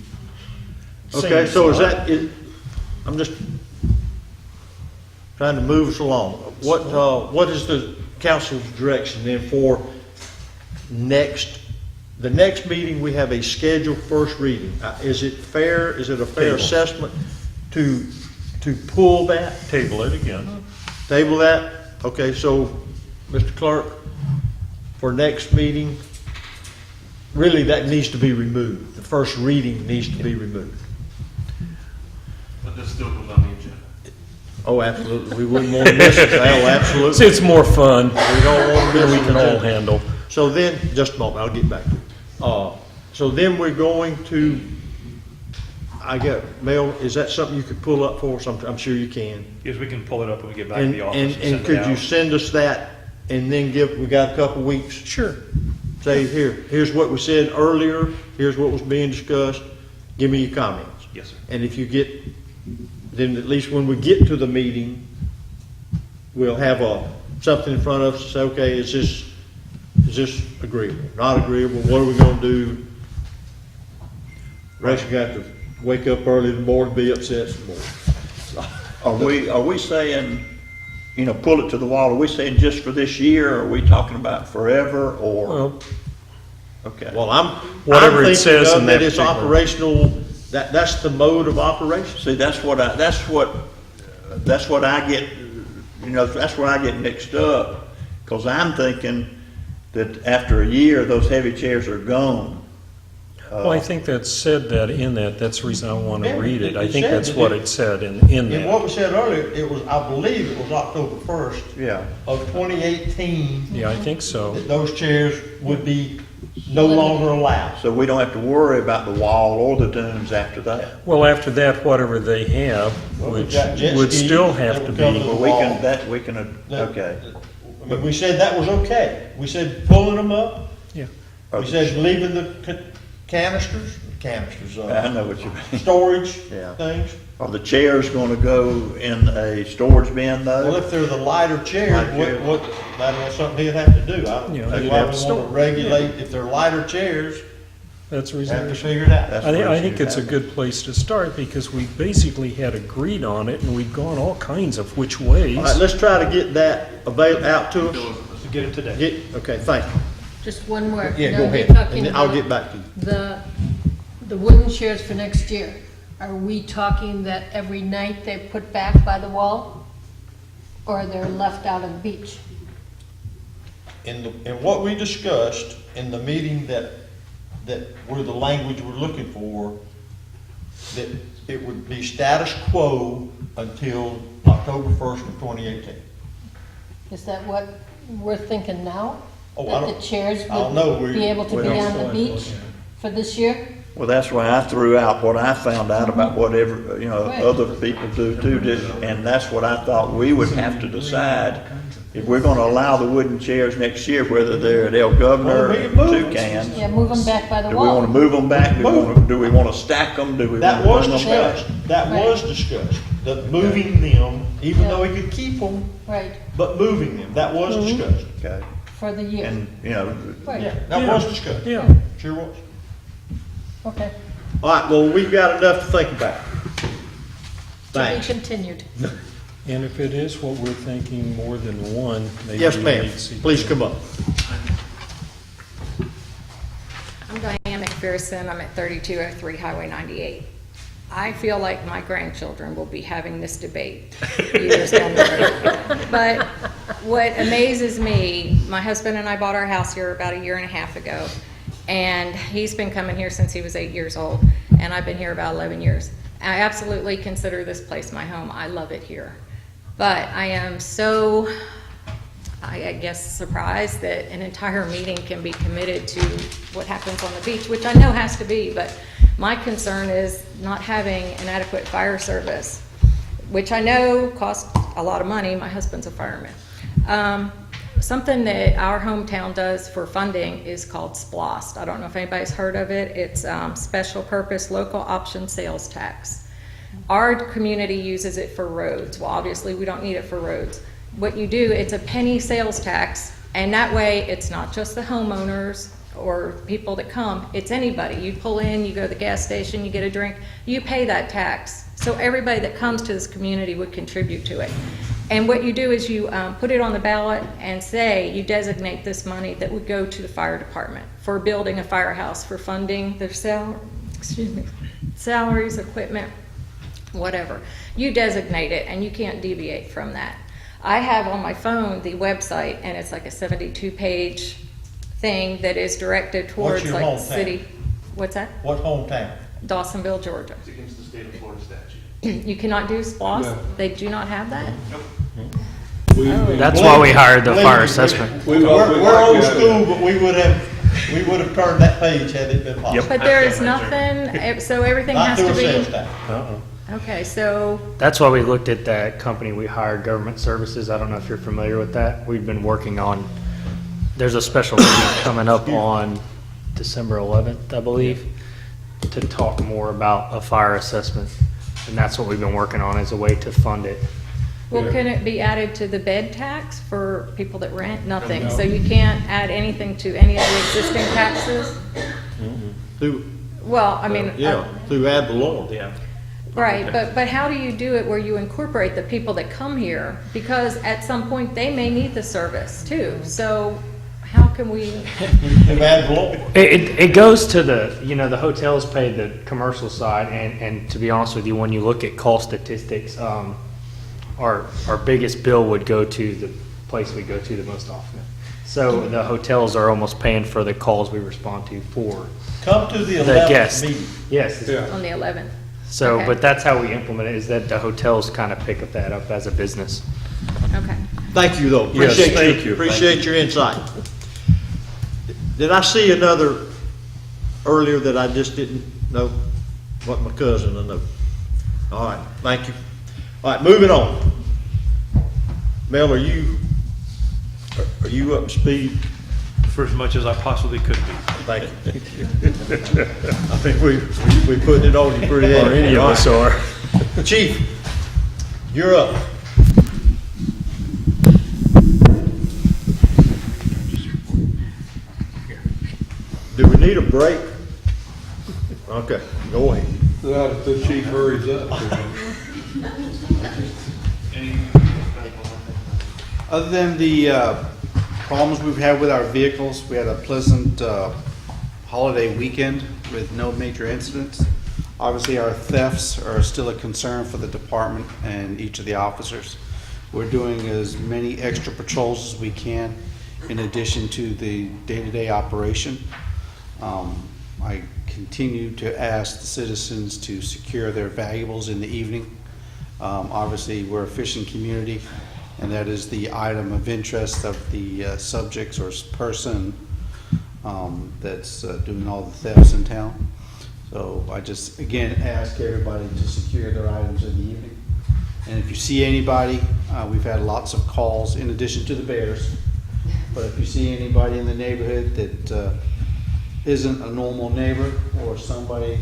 saying Okay, it's so is not. that, I'm just trying to move us along. What is the council's direction then for the next meeting? We have a scheduled first reading. Is it a fair Table. assessment to pull that? Table it again. Table that? Okay, so, Mr. Clerk, for next meeting, really that needs to be removed. The first reading needs to be removed. But this still goes on the agenda. Oh, absolutely. We wouldn't want to miss it. Oh, absolutely. So it's more fun. We don't want to miss We it. can all handle. So then, just a moment, I'll get back to it. So then we're going to, Mel, is that something you could pull up for us? I'm sure you can. yes, we can pull it up when we get back to And, the office and and send it could you out. send us that and then we got a couple weeks? Sure. Say, here's what we said earlier, here's what was being discussed, give me your comments. Yes, sir. And if you then at least when we get to the meeting, we'll have something in front of us to say, okay, is this agreeable? Not agreeable, what are we gonna do? Rest you got to wake up early in the morning, be upset some more. Are we saying, pull it to the wall, are we saying just for this year, or are we talking about forever, or? Well, Okay. Well, I'm Whatever it thinking says of in that that it's particular- operational, that's the mode of operation. See, that's what I get, that's where I get mixed up, because I'm thinking that after a year, those heavy chairs are gone. Well, I think that said that in that's the reason I want to Yeah, read it. I it think said that's that what it- it said in And what that. we said earlier, I believe it was October 1st Yeah. of 2018, Yeah, I think so. that those chairs would be no longer allowed. So we don't have to worry about the wall or the dunes after that. Well, after that, whatever they have, Well, we've which got jet would skis still that have to would come be. to the Well, wall. okay. I mean, we said that was okay. We said pulling them up. Yeah. We said leaving the canisters, I know what you mean. storage Yeah. things. Are the chairs gonna go in a storage bin Well, though? if they're the lighter chairs, Lighter chairs. that's something he'd have to do. I don't Yeah, know they'd why have we to want store. to regulate, if they're lighter chairs, That's the have reason. to figure it out. That's I where it think should it's a happen. good place to start because we basically had agreed on it and we'd gone all kinds of which ways. All right, let's try to get that out to us. To get it today. Okay, thank you. Just one more. Yeah, Now, go you're ahead, talking and then I'll about get back to you. The wooden chairs for next year. Are we talking that every night they're put back by the wall? Or they're left out on the beach? In what we discussed in the meeting that were the language we're looking for, that it would be status quo until October 1st of 2018. Is that what we're thinking now? Oh, I That don't- the chairs I don't know. would be able to we be don't on the beach for this year? Well, that's why I threw out what I found out about whatever, Right. other people do too, and that's what I thought we would have to decide. If we're gonna allow the wooden chairs next year, whether they're at El Governor Well, we or can move them. Toucan, Yeah, move them back by the do we wanna wall. move them back? Do we wanna stack them? Do we That wanna was bring them back? discussed. That Right. was discussed. That moving them, even Yeah. though we could keep them, Right, but moving them, that was discussed. Okay, for the year. and, Right, Yeah, that was discussed. Yeah. Sure was. okay. All right, well, we've got enough to think about. To be Thanks. continued. And if it is what we're thinking, more than one, maybe. Yes, we ma'am. need to see- Please come up. I'm Diane McPherson. I'm at 3203 Highway 98. I feel like my grandchildren will be having this debate years down the road. But what amazes me, my husband and I bought our house here about 1.5 years ago, and he's been coming here since he was 8 years old, and I've been here about 11 years. I absolutely consider this place my home. I love it here. But I am so, I guess, surprised that an entire meeting can be committed to what happens on the beach, which I know has to be, but my concern is not having an adequate fire service, which I know costs a lot of money. My husband's a fireman. Something that our hometown does for funding is called SPLOST. I don't know if anybody's heard of it. It's Special Purpose Local Option Sales Tax. Our community uses it for roads. Well, obviously, we don't need it for roads. What you do, it's a penny sales tax, and that way it's not just the homeowners or people that come, it's anybody. You pull in, you go to the gas station, you get a drink, you pay that tax. So everybody that comes to this community would contribute to it. And what you do is you put it on the ballot and say you designate this money that would go to the fire department for building a firehouse, for funding their salaries, equipment, whatever. You designate it and you can't deviate from that. I have on my phone the website, and it's like a 72-page thing that is directed towards your like hometown? city. What's that? What hometown? Dawsonville, Georgia. It's against the state of Florida statute. You cannot do SPLOST? No. They do not have that? That's why we hired the fire assessment. We're old school, but we would have turned that page had it been possible. But there is nothing, so everything Not has through to a sales be, tax. okay, so, That's why we looked at that company we hired, Government Services. I don't know if you're familiar with that. We've been working on, there's a special meeting coming up on December 11th, I believe, to talk more about a fire assessment. And that's what we've been working on as a way to fund it. well, can it be added to the bed tax for people that rent? Nothing, so you can't add anything to any of the existing taxes? Through, Well, I mean, through ad valorem. Yeah. right, but how do you do it where you incorporate the people that come here? Because at some point, they may need the service too, so how can we? Through ad valorem. It goes to the, the hotels pay the commercial side, and to be honest with you, when you look at call statistics, our biggest bill would go to the place we go to the most often. So the hotels are almost paying for the calls we respond to for Come to the the 11th guests. meeting. Yes. Yeah. On the 11th. So, Okay. but that's how we implement it, is that the hotels kind of pick up that up as a business. Okay. Thank you, though. Yes, Appreciate thank you. Appreciate your insight. Did I see another earlier that I just didn't know? What my cousin I know. All right, thank you. All right, moving on. Mel, are you up to speed? For as much as I possibly could be. Thank you. I think we put it on you pretty heavy. Or any of us are. Chief, you're up. Do we need a break? Okay, go ahead. Not if the chief hurries up. Other than the problems we've had with our vehicles, we had a pleasant holiday weekend with no major incidents. Obviously, our thefts are still a concern for the department and each of the officers. We're doing as many extra patrols as we can in addition to the day-to-day operation. I continue to ask the citizens to secure their valuables in the evening. Obviously, we're a fishing community, and that is the item of interest of the subjects or person that's doing all the thefts in town. So I just, again, ask everybody to secure their items in the evening. And if you see anybody, we've had lots of calls in addition to the bears, but if you see anybody in the neighborhood that isn't a normal neighbor or somebody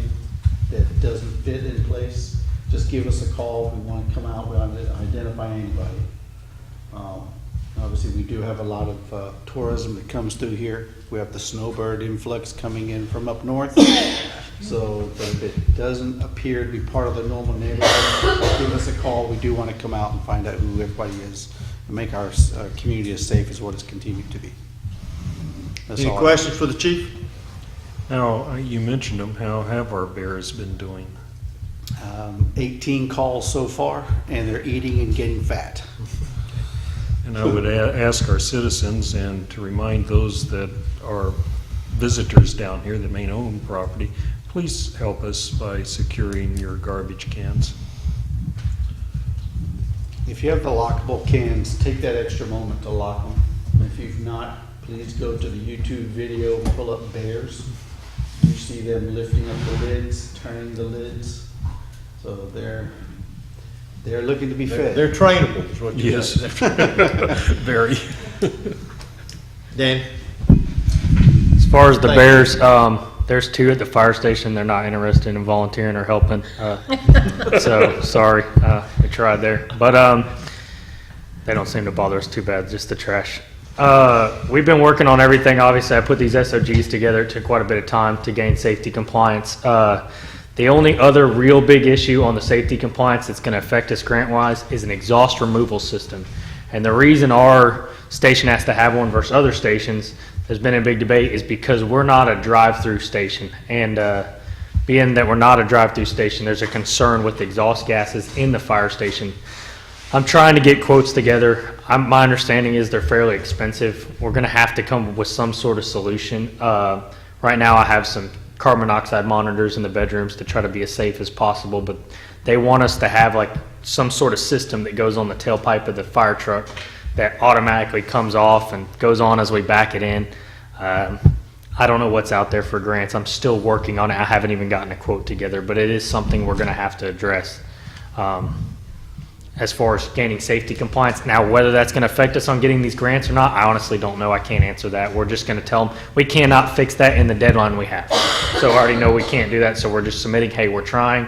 that doesn't fit in place, just give us a call. We want to come out, we want to identify anybody. Obviously, we do have a lot of tourism that comes through here. We have the snowbird influx coming in from up north. So, but if it doesn't appear to be part of the normal neighborhood, give us a call. We do want to come out and find out who everybody is and make our community as safe as what it's continued to be. That's Any all I- questions for the chief? Now, you mentioned them, how have our bears been doing? 18 calls so far, and they're eating and getting fat. And I would ask our citizens and to remind those that are visitors down here that may own property, please help us by securing your garbage cans. If you have the lockable cans, take that extra moment to lock them. If you've not, please go to the YouTube video and pull up bears. You see them lifting up the lids, turning the lids. So they're looking to be fed. They're trainable, is what you Yes, say. very. Dan? As far as the Thank bears, there's 2 at the fire station. They're not interested in volunteering or helping. So, sorry, we tried there. But they don't seem to bother us too bad, just the trash. We've been working on everything. Obviously, I put these SOGs together. It took quite a bit of time to gain safety compliance. The only other real big issue on the safety compliance that's going to affect us grant-wise is an exhaust removal system. And the reason our station has to have one versus other stations, there's been a big debate, is because we're not a drive-through station. And being that we're not a drive-through station, there's a concern with the exhaust gases in the fire station. I'm trying to get quotes together. My understanding is they're fairly expensive. We're going to have to come up with some sort of solution. Right now I have some carbon monoxide monitors in the bedrooms to try to be as safe as possible, but they want us to have like some sort of system that goes on the tailpipe of the fire truck that automatically comes off and goes on as we back it in. I don't know what's out there for grants. I'm still working on it. I haven't even gotten a quote together, but it is something we're going to have to address. As far as gaining safety compliance. Now, whether that's going to affect us on getting these grants or not, I honestly don't know. I can't answer that. We're just going to tell them we cannot fix that in the deadline we have. So I already know we can't do that, so we're just submitting, hey, we're trying.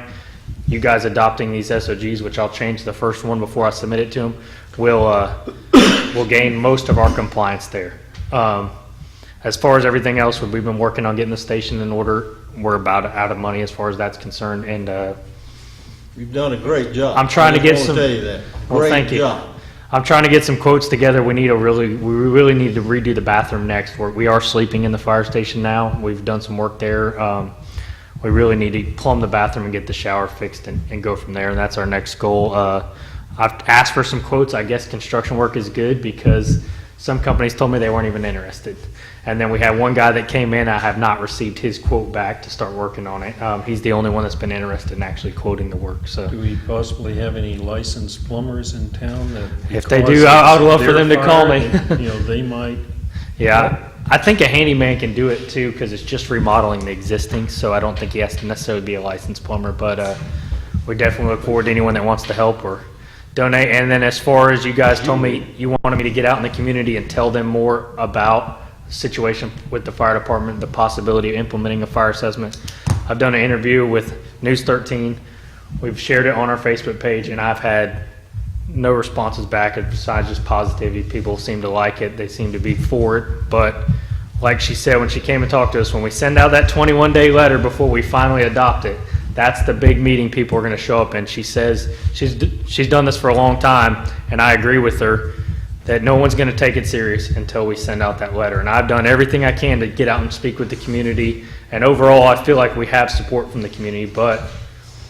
You guys adopting these SOGs, which I'll change the first one before I submit it to them, will gain most of our compliance there. As far as everything else, we've been working on getting the station in order. We're about out of money as far as that's concerned, and You've done a great job. I'm trying to I get just some. wanna tell you that. Well, Great thank you. job. I'm trying to get some quotes together. We really need to redo the bathroom next. We are sleeping in the fire station now. We've done some work there. We really need to plumb the bathroom and get the shower fixed and go from there. And that's our next goal. I've asked for some quotes. I guess construction work is good because some companies told me they weren't even interested. And then we had one guy that came in. I have not received his quote back to start working on it. He's the only one that's been interested in actually quoting the work. So, Do we possibly have any licensed plumbers in town that? If they because do, I'd of love for their them to call me. fire, they might. yeah, I think a handyman can do it too because it's just remodeling the existing. So I don't think he has to necessarily be a licensed plumber. But we definitely look forward to anyone that wants to help or donate. And then as far as you guys told me, you wanted me to get out in the community and tell them more about situation with the fire department, the possibility of implementing a fire assessment. I've done an interview with News 13. We've shared it on our Facebook page, and I've had no responses back besides just positivity. People seem to like it. They seem to be for it. But like she said when she came and talked to us, when we send out that 21-day letter before we finally adopt it, that's the big meeting people are going to show up in. She says she's done this for a long time, and I agree with her that no one's going to take it serious until we send out that letter. And I've done everything I can to get out and speak with the community. And overall, I feel like we have support from the community. But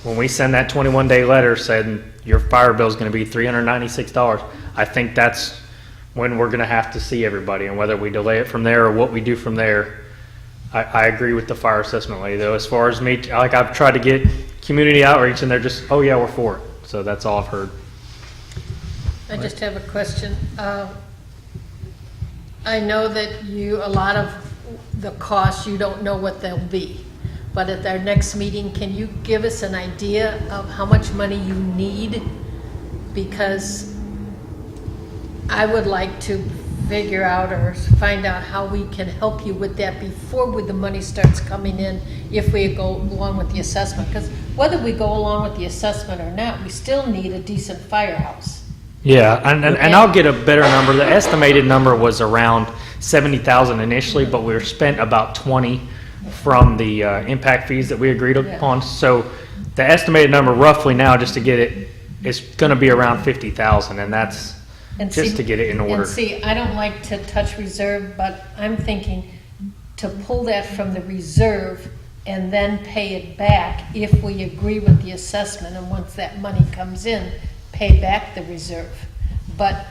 when we send that 21-day letter saying your fire bill is going to be $396, I think that's when we're going to have to see everybody. And whether we delay it from there or what we do from there, I agree with the fire assessment lady, though. As far as me, like I've tried to get community outreach, and they're just, oh yeah, we're for it. So that's all I've heard. I just have a question. I know that a lot of the costs, you don't know what they'll be. But at our next meeting, can you give us an idea of how much money you need? Because I would like to figure out or find out how we can help you with that before the money starts coming in, if we go along with the assessment. Because whether we go along with the assessment or not, we still need a decent firehouse. Yeah, and I'll get a better number. The estimated number was around 70,000 initially, but we were spent about 20 from the impact fees that we agreed upon. So the estimated number roughly now, just to get it, is going to be around 50,000, and that's just to get it in order. And see, I don't like to touch reserve, but I'm thinking to pull that from the reserve and then pay it back if we agree with the assessment, and once that money comes in, pay back the reserve. But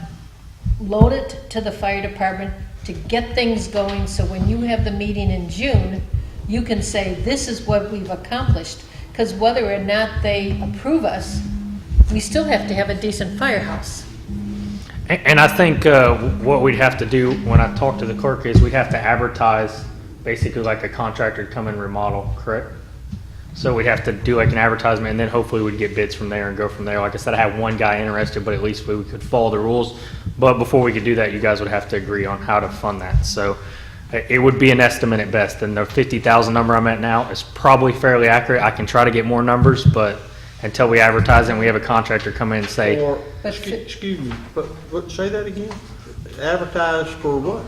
load it to the fire department to get things going, so when you have the meeting in June, you can say, this is what we've accomplished. Because whether or not they approve us, we still have to have a decent firehouse. And I think what we'd have to do when I talk to the clerk is we'd have to advertise basically like a contractor to come and remodel, correct? So we'd have to do like an advertisement, and then hopefully we'd get bids from there and go from there. Like I said, I have one guy interested, but at least we could follow the rules. But before we could do that, you guys would have to agree on how to fund that. So it would be an estimate at best, and the 50,000 number I'm at now is probably fairly accurate. I can try to get more numbers, but until we advertise and we have a contractor come in and say, Or, excuse me, but say that again? Advertise for what?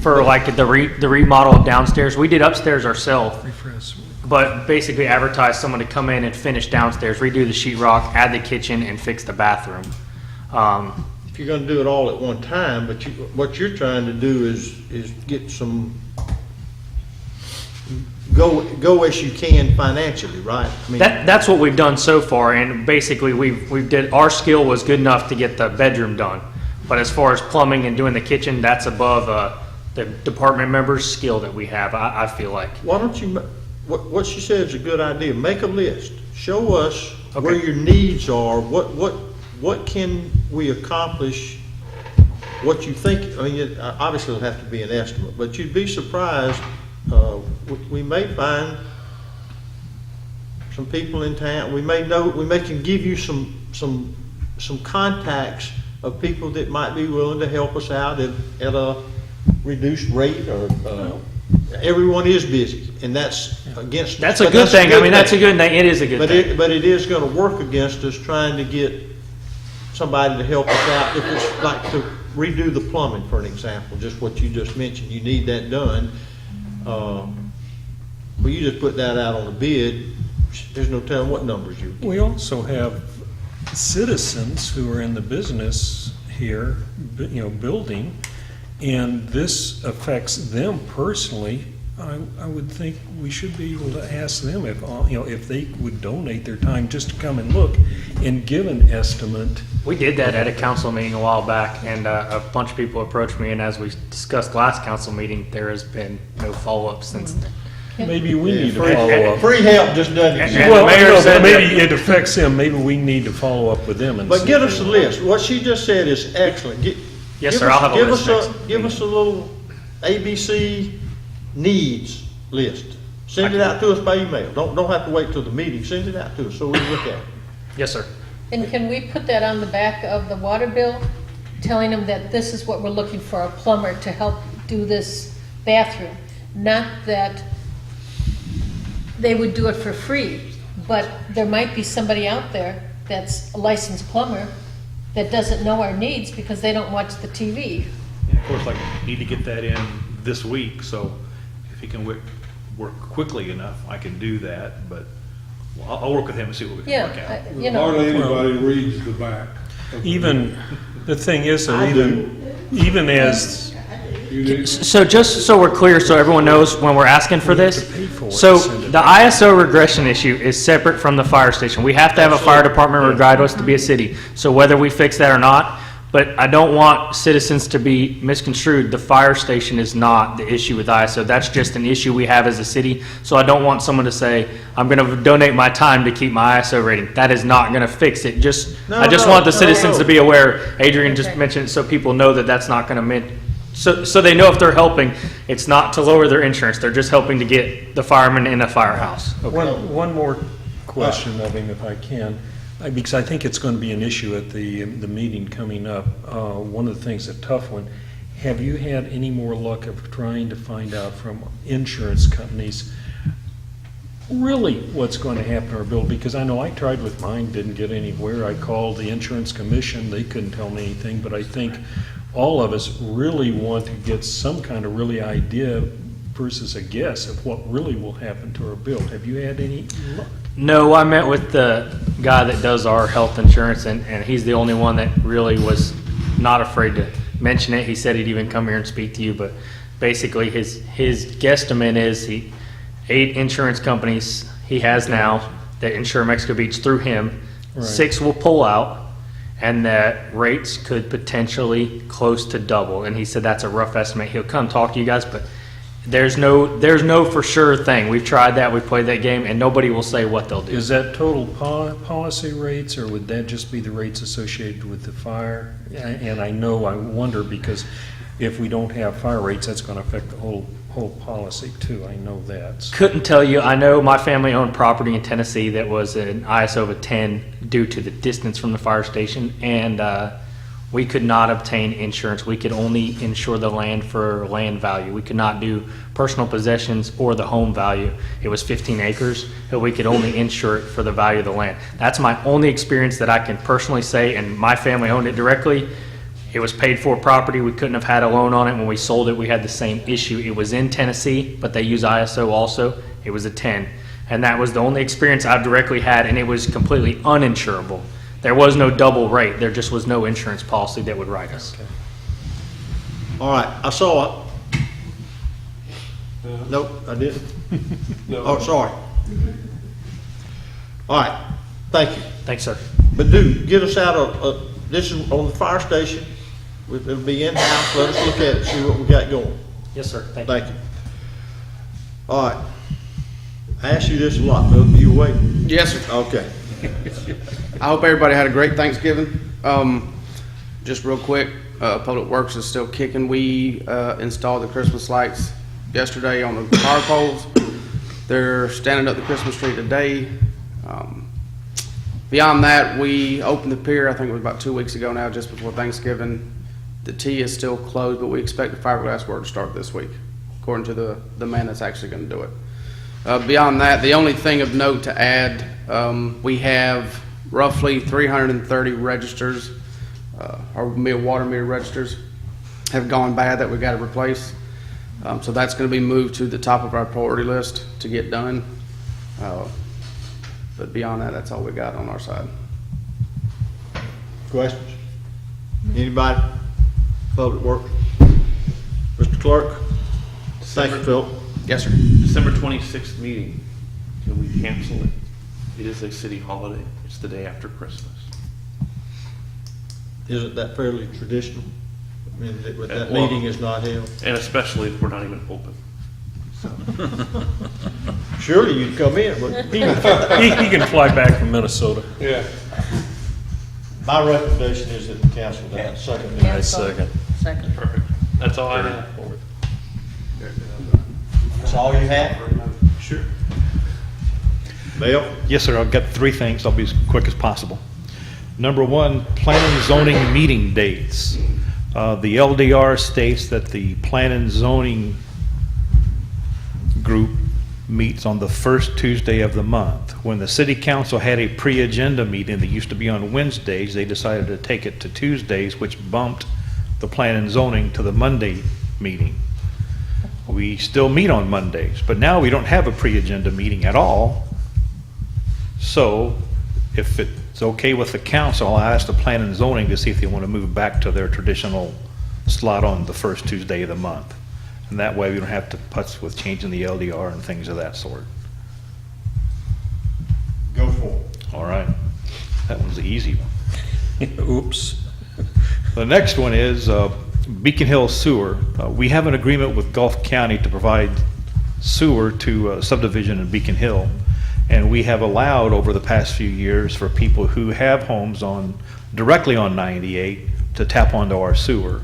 for like the remodel of downstairs, we did upstairs ourselves. But basically advertise someone to come in and finish downstairs, redo the sheetrock, add the kitchen, and fix the bathroom. If you're gonna do it all at one time, but what you're trying to do is get some, go as you can financially, right? I mean, That's what we've done so far, and basically our skill was good enough to get the bedroom done. But as far as plumbing and doing the kitchen, that's above the department members' skill that we have, I feel like. why don't you, what she said is a good idea. Make a list. Show us where your needs are. What can we accomplish? What you think? I mean, obviously it'll have to be an estimate, but you'd be surprised. We may find some people in town. We may can give you some contacts of people that might be willing to help us out at a reduced rate, or everyone is busy, and that's against. That's a good thing. I mean, that's a good thing. It is a good thing. But it is going to work against us trying to get somebody to help us out. If it's like to redo the plumbing, for an example, just what you just mentioned, you need that done. Well, you just put that out on a bid. There's no telling what numbers you get. We also have citizens who are in the business here, building, and this affects them personally. I would think we should be able to ask them if they would donate their time just to come and look and give an estimate. We did that at a council meeting a while back, and a bunch of people approached me, and as we discussed last council meeting, there has been no follow-up since then. Maybe we need to follow up. Free help just doesn't exist. Well, but maybe it affects them. Maybe we need to follow up with them. And But see get if us a they- list. What she just said is excellent. Yes, sir, I'll have a list Give us a little ABC needs list. Send it out to us by email. Don't have to wait till the meeting. Send it out to us so we can look at it. Yes, sir. And can we put that on the back of the water bill, telling them that this is what we're looking for, a plumber to help do this bathroom? Not that they would do it for free, but there might be somebody out there that's a licensed plumber that doesn't know our needs because they don't watch the TV. And of course, like, need to get that in this week, so if he can work quickly enough, I can do that, but I'll work with him and see what we can work out. Hardly anybody reads the back. Even, the thing is, though, even as, So just so we're clear, so everyone knows when we're asking for this, so the ISO regression issue is separate from the fire station. We have to have a fire department regardless to be a city. So whether we fix that or not, but I don't want citizens to be misconstrued. The fire station is not the issue with ISO. That's just an issue we have as a city. So I don't want someone to say, I'm going to donate my time to keep my ISO rating. That is not going to fix it. I just want the citizens to be aware. Adrian just mentioned it so people know that that's not going to mean. So they know if they're helping, it's not to lower their insurance. They're just helping to get the firemen in a firehouse. one more question of him, if I can, because I think it's going to be an issue at the meeting coming up. One of the things, a tough one, have you had any more luck of trying to find out from insurance companies really what's going to happen to our bill? Because I know I tried with mine, didn't get anywhere. I called the insurance commission, they couldn't tell me anything, but I think all of us really want to get some kind of really idea versus a guess of what really will happen to our bill. Have you had any luck? No, I met with the guy that does our health insurance, and he's the only one that really was not afraid to mention it. He said he'd even come here and speak to you, but basically his guesstimate is 8 insurance companies he has now that insure Mexico Beach through him. Right. 6 will pull out, and that rates could potentially close to double. And he said that's a rough estimate. He'll come talk to you guys, but there's no for sure thing. We've tried that, we've played that game, and nobody will say what they'll do. Is that total policy rates, or would that just be the rates associated with the fire? And I wonder, because if we don't have fire rates, that's going to affect the whole policy too. I know that. Couldn't tell you. I know my family owned property in Tennessee that was an ISO of a 10 due to the distance from the fire station, and we could not obtain insurance. We could only insure the land for land value. We could not do personal possessions or the home value. It was 15 acres, but we could only insure it for the value of the land. That's my only experience that I can personally say, and my family owned it directly. It was paid for property. We couldn't have had a loan on it. When we sold it, we had the same issue. It was in Tennessee, but they use ISO also. It was a 10. And that was the only experience I've directly had, and it was completely uninsurable. There was no double rate. There just was no insurance policy that would write us. Okay. All right, I saw it. Nope, I didn't. No. Oh, sorry. All right, thank you. Thanks, sir. But do, get us out this is on the fire station. It'll be in-house. Let us look at it, see what we got going. Yes, sir. Thank Thank you. All right. I asked you this a lot, Bill. You awake? Yes, sir. Okay. I hope everybody had a great Thanksgiving. Just real quick, Public Works is still kicking. We installed the Christmas lights yesterday on the power poles. They're standing up the Christmas tree today. Beyond that, we opened the pier, I think it was about 2 weeks ago now, just before Thanksgiving. The T is still closed, but we expect the fiberglass work to start this week, according to the man that's actually going to do it. Beyond that, the only thing of note to add, we have roughly 330 registers, our water meter registers have gone bad that we've got to replace. So that's going to be moved to the top of our priority list to get done. But beyond that, that's all we got on our side. Questions? Anybody? Public Works? Mr. Clerk? Thank you, Phil. Yes, sir. December 26th meeting, can we cancel it? It is a city holiday. It's the day after Christmas. Isn't that fairly traditional? I mean, that Well, meeting is not held. And especially if we're not even open. So. Surely you'd come in, but He can fly back from Minnesota. Yeah. my recommendation is that the council that second. I second. Second. Perfect. That's all I have. That's all you have? Sure. Bill? Yes, sir. I've got three things. I'll be as quick as possible. Number one, planning and zoning meeting dates. The LDR states that the planning and zoning group meets on the first Tuesday of the month. When the city council had a pre-agenda meeting that used to be on Wednesdays, they decided to take it to Tuesdays, which bumped the planning and zoning to the Monday meeting. We still meet on Mondays, but now we don't have a pre-agenda meeting at all. So if it's okay with the council, I'll ask the planning and zoning to see if they want to move back to their traditional slot on the first Tuesday of the month. And that way we don't have to putz with changing the LDR and things of that sort. Go for it. All right. That one's the easy one. Oops. The next one is Beacon Hill Sewer. We have an agreement with Gulf County to provide sewer to a subdivision in Beacon Hill. And we have allowed over the past few years for people who have homes directly on 98 to tap onto our sewer.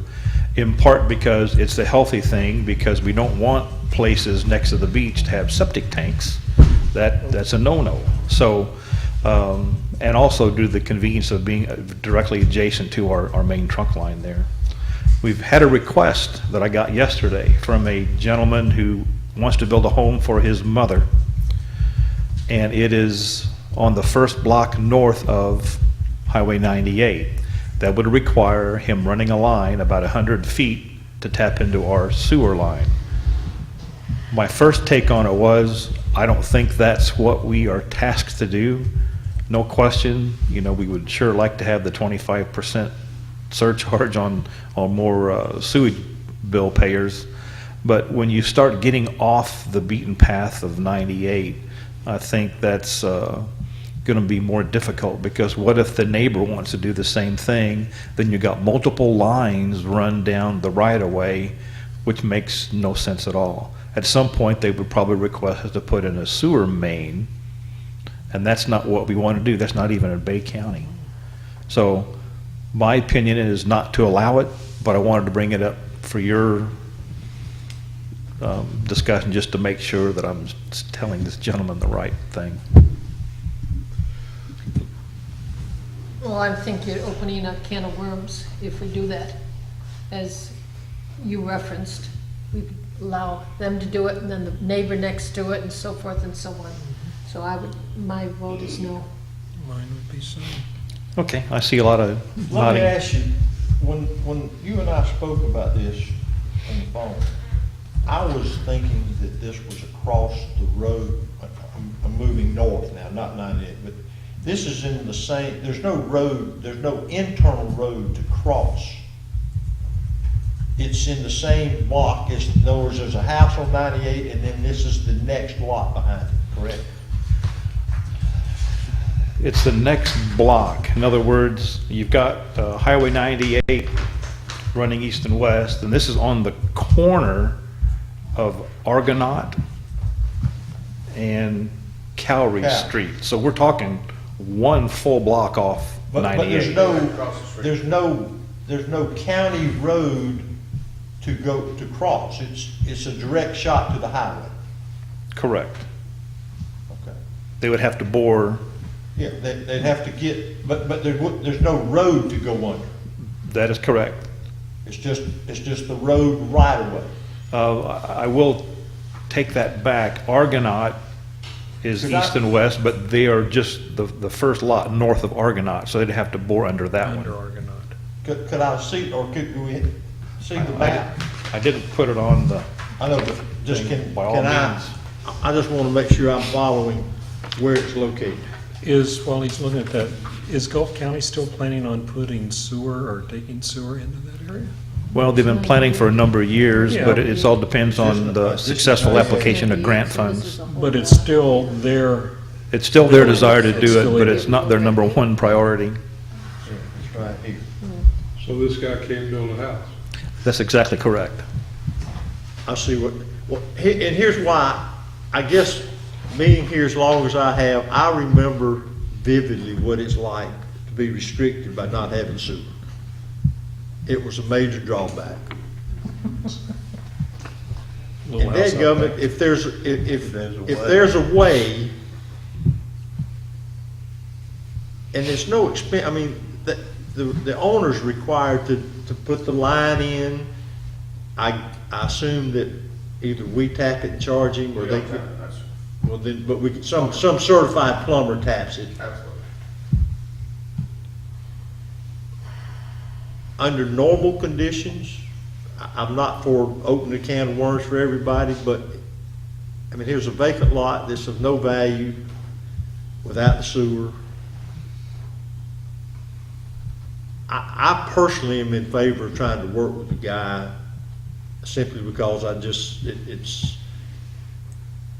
In part because it's a healthy thing, because we don't want places next to the beach to have septic tanks. That's a no-no. So, and also due to the convenience of being directly adjacent to our main trunk line there. We've had a request that I got yesterday from a gentleman who wants to build a home for his mother. And it is on the first block north of Highway 98. That would require him running a line about 100 feet to tap into our sewer line. My first take on it was, I don't think that's what we are tasked to do. No question, we would sure like to have the 25% surcharge on more sewage bill payers. But when you start getting off the beaten path of 98, I think that's going to be more difficult, because what if the neighbor wants to do the same thing? Then you got multiple lines run down the right-of-way, which makes no sense at all. At some point, they would probably request us to put in a sewer main, and that's not what we want to do. That's not even in Bay County. So my opinion is not to allow it, but I wanted to bring it up for your discussion, just to make sure that I'm telling this gentleman the right thing. Well, I think you're opening a can of worms if we do that. As you referenced, we could allow them to do it, and then the neighbor next to it, and so forth and so on. So my vote is no. Mine would be so. Okay, I see a lot of Let me nodding. ask you, when you and I spoke about this on the phone, I was thinking that this was across the road. I'm moving north now, not 98, but this is in the same, there's no road, there's no internal road to cross. It's in the same block. In other words, there's a house on 98, and then this is the next lot behind it, correct? It's the next block. In other words, you've got Highway 98 running east and west, and this is on the corner of Argonaut and Cowrie Cowrie. Street. So we're talking one full block off But 98. there's no county road to go, to cross. It's a direct shot to the highway. Correct. Okay. They would have to bore. Yeah, they'd have to get, but there's no road to go under. That is correct. It's just the road right away. I will take that back. Argonaut is Could I- east and west, but they are just the first lot north of Argonaut, so they'd have to bore under that one. Argonaut. Could I see, or could we see the map? I didn't put it on the, I know, but just by all can I, means. I just want to make sure I'm following where it's located. While he's looking at that, is Gulf County still planning on putting sewer or taking sewer into that area? Well, they've been planning for a number of years, Yeah. but it all depends on the successful application of grant funds. But it's still their, It's still their desire to It's do still it, but in- it's not their number one priority. It's right here. So this guy can't build a house. That's exactly correct. I see and here's why, I guess, being here as long as I have, I remember vividly what it's like to be restricted by not having sewer. It was a major drawback. little And house that out government, back. if there's a way, and there's no expense, I mean, the owner's required to put the line in. I assume that either we tap it and charge him, or they could. Well, then, but we could, some certified plumber taps it. Under normal conditions, I'm not for opening a can of worms for everybody, but, I mean, here's a vacant lot that's of no value without the sewer. I personally am in favor of trying to work with the guy simply because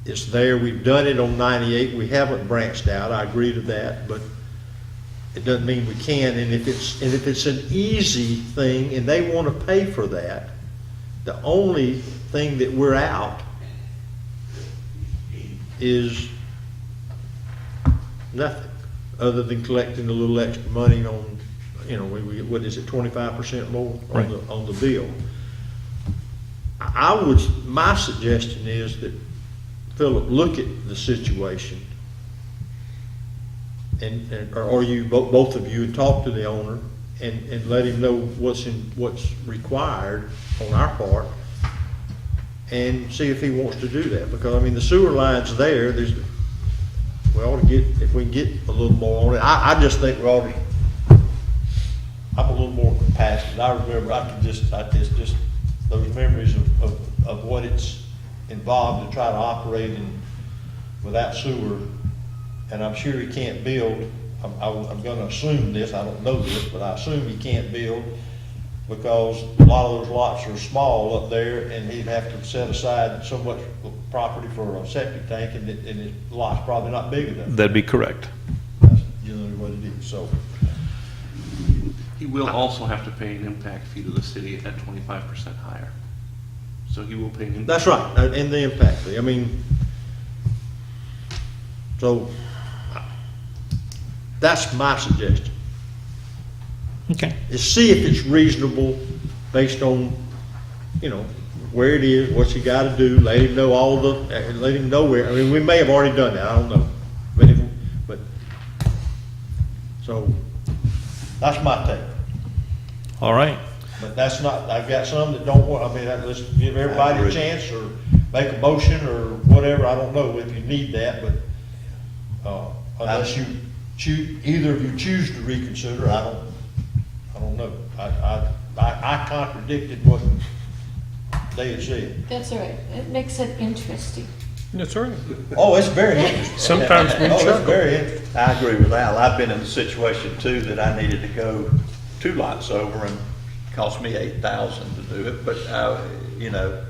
it's there. We've done it on 98. We haven't branched out. I agree to that, but it doesn't mean we can. And if it's an easy thing and they want to pay for that, the only thing that we're out is nothing other than collecting a little extra money on, we what is it, 25% more Right. on the bill. My suggestion is that Philip look at the situation or you, both of you, and talk to the owner and let him know what's required on our part, and see if he wants to do that. Because, I mean, the sewer line's there, we ought to get, if we can get a little more on it. I just think we ought to, I'm a little more compassionate. I remember, it's just those memories of what it's involved to try to operate without sewer. And I'm sure he can't build, I'm gonna assume this, I don't know this, but I assume he can't build because a lot of those lots are small up there, and he'd have to set aside so much property for a septic tank, and his lot's probably not big enough. That'd be correct. generally what it is, so. He will also have to pay an impact fee to the city at 25% higher. So he will pay an impact. That's right, and the impact fee, I mean, so, that's my suggestion. Okay. Is see if it's reasonable based on, you know, where it is, what you gotta do, let him know let him know where, I mean, we may have already done that, I don't know. But, so, that's my take. All right. But that's not, I've got some that don't want, I mean, let's give everybody a chance, or make a motion, or whatever, I don't know if you need that, but, unless you choose, either of you choose to reconsider, I don't know. I contradicted what they had said. That's all right. It makes it interesting. That's right. Oh, it's very interesting. Sometimes we Oh, it's chuckle. very interesting. I agree with Al. I've been in the situation too that I needed to go 2 lots over and it cost me $8,000 to do it, but you know,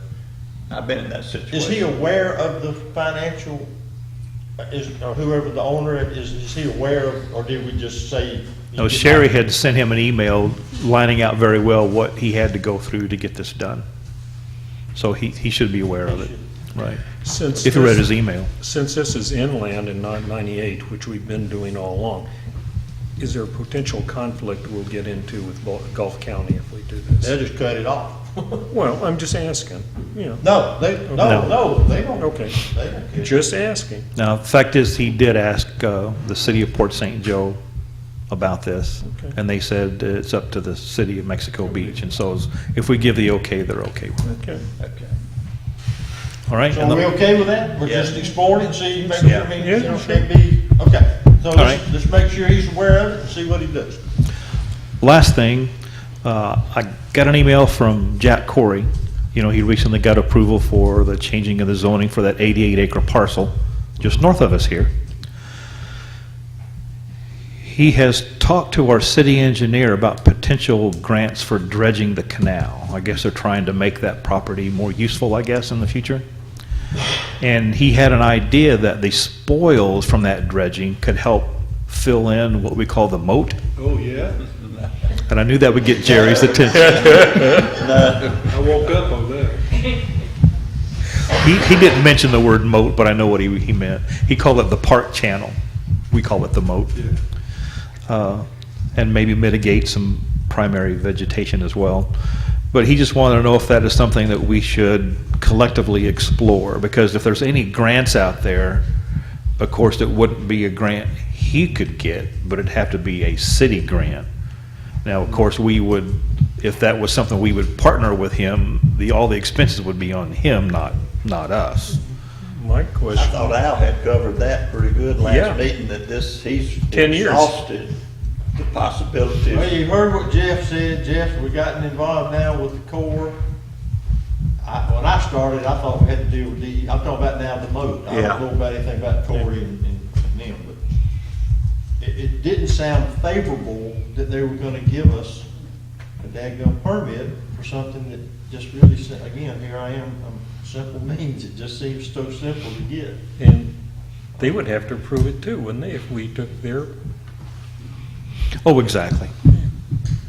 I've been in that situation. Is he aware of the financial, or whoever the owner is he aware of, or did we just say? No, Sherry had sent him an email lining out very well what he had to go through to get this done. So he should be aware of it, right? Since If you read this- his email. Since this is inland and not 98, which we've been doing all along, is there a potential conflict we'll get into with Gulf County if we do They'll this? just cut it off. Well, I'm just asking, you know. No, they don't. Okay, They don't care. just asking. Now, the fact is, he did ask the city of Port St. Joe about this, Okay. and they said it's up to the city of Mexico Beach, and so if we give the okay, they're okay with it. Okay. Okay. All right? So And are we the- okay with that? We're Yeah. just exploring and see, make sure, I mean, Yeah, you know, sure. can be, okay. So All right. let's make sure he's aware of it and see what he does. Last thing, I got an email from Jack Corey. You know, he recently got approval for the changing of the zoning for that 88-acre parcel just north of us here. He has talked to our city engineer about potential grants for dredging the canal. I guess they're trying to make that property more useful, I guess, in the future. And he had an idea that the spoils from that dredging could help fill in what we call the moat. Oh, yeah? And I knew that would get Jerry's attention. I woke up on that. He didn't mention the word moat, but I know what he meant. He called it the park channel. We call it the moat. And maybe mitigate some primary vegetation as well. But he just wanted to know if that is something that we should collectively explore, because if there's any grants out there, of course, it wouldn't be a grant he could get, but it'd have to be a city grant. Now, of course, we would, if that was something we would partner with him, all the expenses would be on him, not us. My I question. thought Al had covered that pretty good Yeah. last meeting, that he's 10 years. exhausted the possibilities. Well, you heard what Jeff said. Jeff, we gotten involved now with the Corps. When I started, I thought we had to deal with I'm talking about now the moat. I Yeah. don't know about anything about Corey and them, but it didn't sound favorable that they were gonna give us a daggone permit for something that just really, again, here I am, simple means. It just seems so simple to get. And they would have to approve it too, wouldn't they, if we took their, Oh, exactly.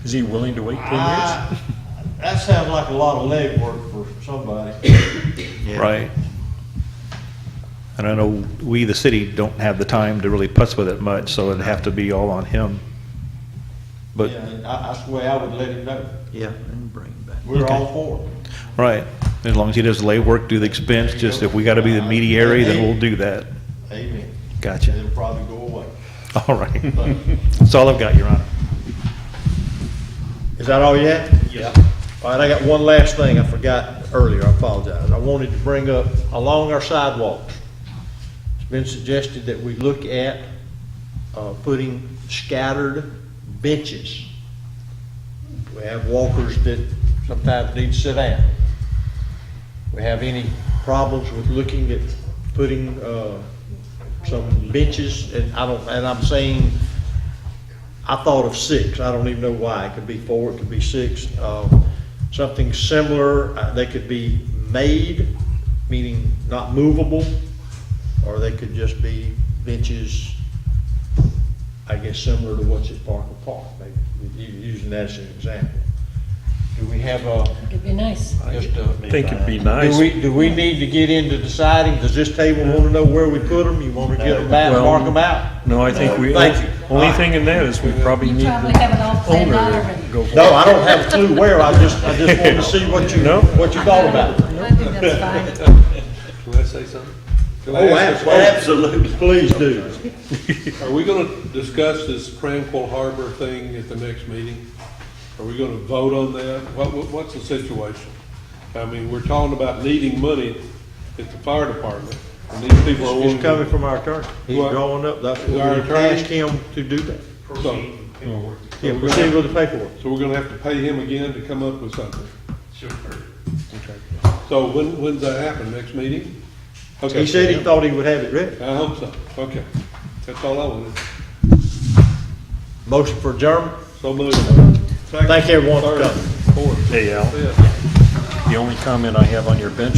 is he willing to wait 10 years? That sounds like a lot of legwork for somebody. Yeah. Right. And I know we, the city, don't have the time to really putz with it much, so it'd have to be all on him. But, Yeah, and that's the way I would let him know. Yeah, and bring it back. We're Okay. all for it. right, as long as he does the labor, do the expense, just if we gotta be the mediary, then we'll do that. Amen. Gotcha. It'll probably go away. All right. That's all I've got, Your Honor. Is that all you had? Yeah. All right, I got one last thing I forgot earlier, I apologize. I wanted to bring up, along our sidewalks, it's been suggested that we look at putting scattered benches. We have walkers that sometimes need to sit down. We have any problems with looking at putting some benches, and I'm saying, I thought of 6. I don't even know why. It could be 4, it could be 6. Something similar, they could be made, meaning not movable, or they could just be benches I guess similar to what's at Parker Park, maybe, using that as an example. Do we have a, It'd be nice. just I a, think it'd be nice. do we need to get into deciding, does this table want to know where we put them? You want to get them back, Well, mark them out? No, I think we, Thank you. only thing in that is we probably need Probably have it all the planned out owner already. to go for No, it. I don't have a clue where, I just wanted to see what you, No. what you thought about it. I think that's fine. Can I say something? Can I Oh, ask a question? absolutely, please do. Are we gonna discuss this Tranquil Harbor thing at the next meeting? Are we gonna vote on that? What's the situation? I mean, we're talking about needing money at the fire department, and these people are It's wanting. coming from our attorney. He's What? drawing up, that's Our what we attorney? asked him to do that. So, Yeah, proceed with the paperwork. so we're gonna have to pay him again to come up with something? Sure. Okay. So when's that happen? Next meeting? Okay. He said he thought he would have it ready. I hope so. Okay. That's all I wanted. Motion for adjournment? So moved. Thank everyone for Third, coming. fourth, Hey, Al, fifth. the only comment I have on your bench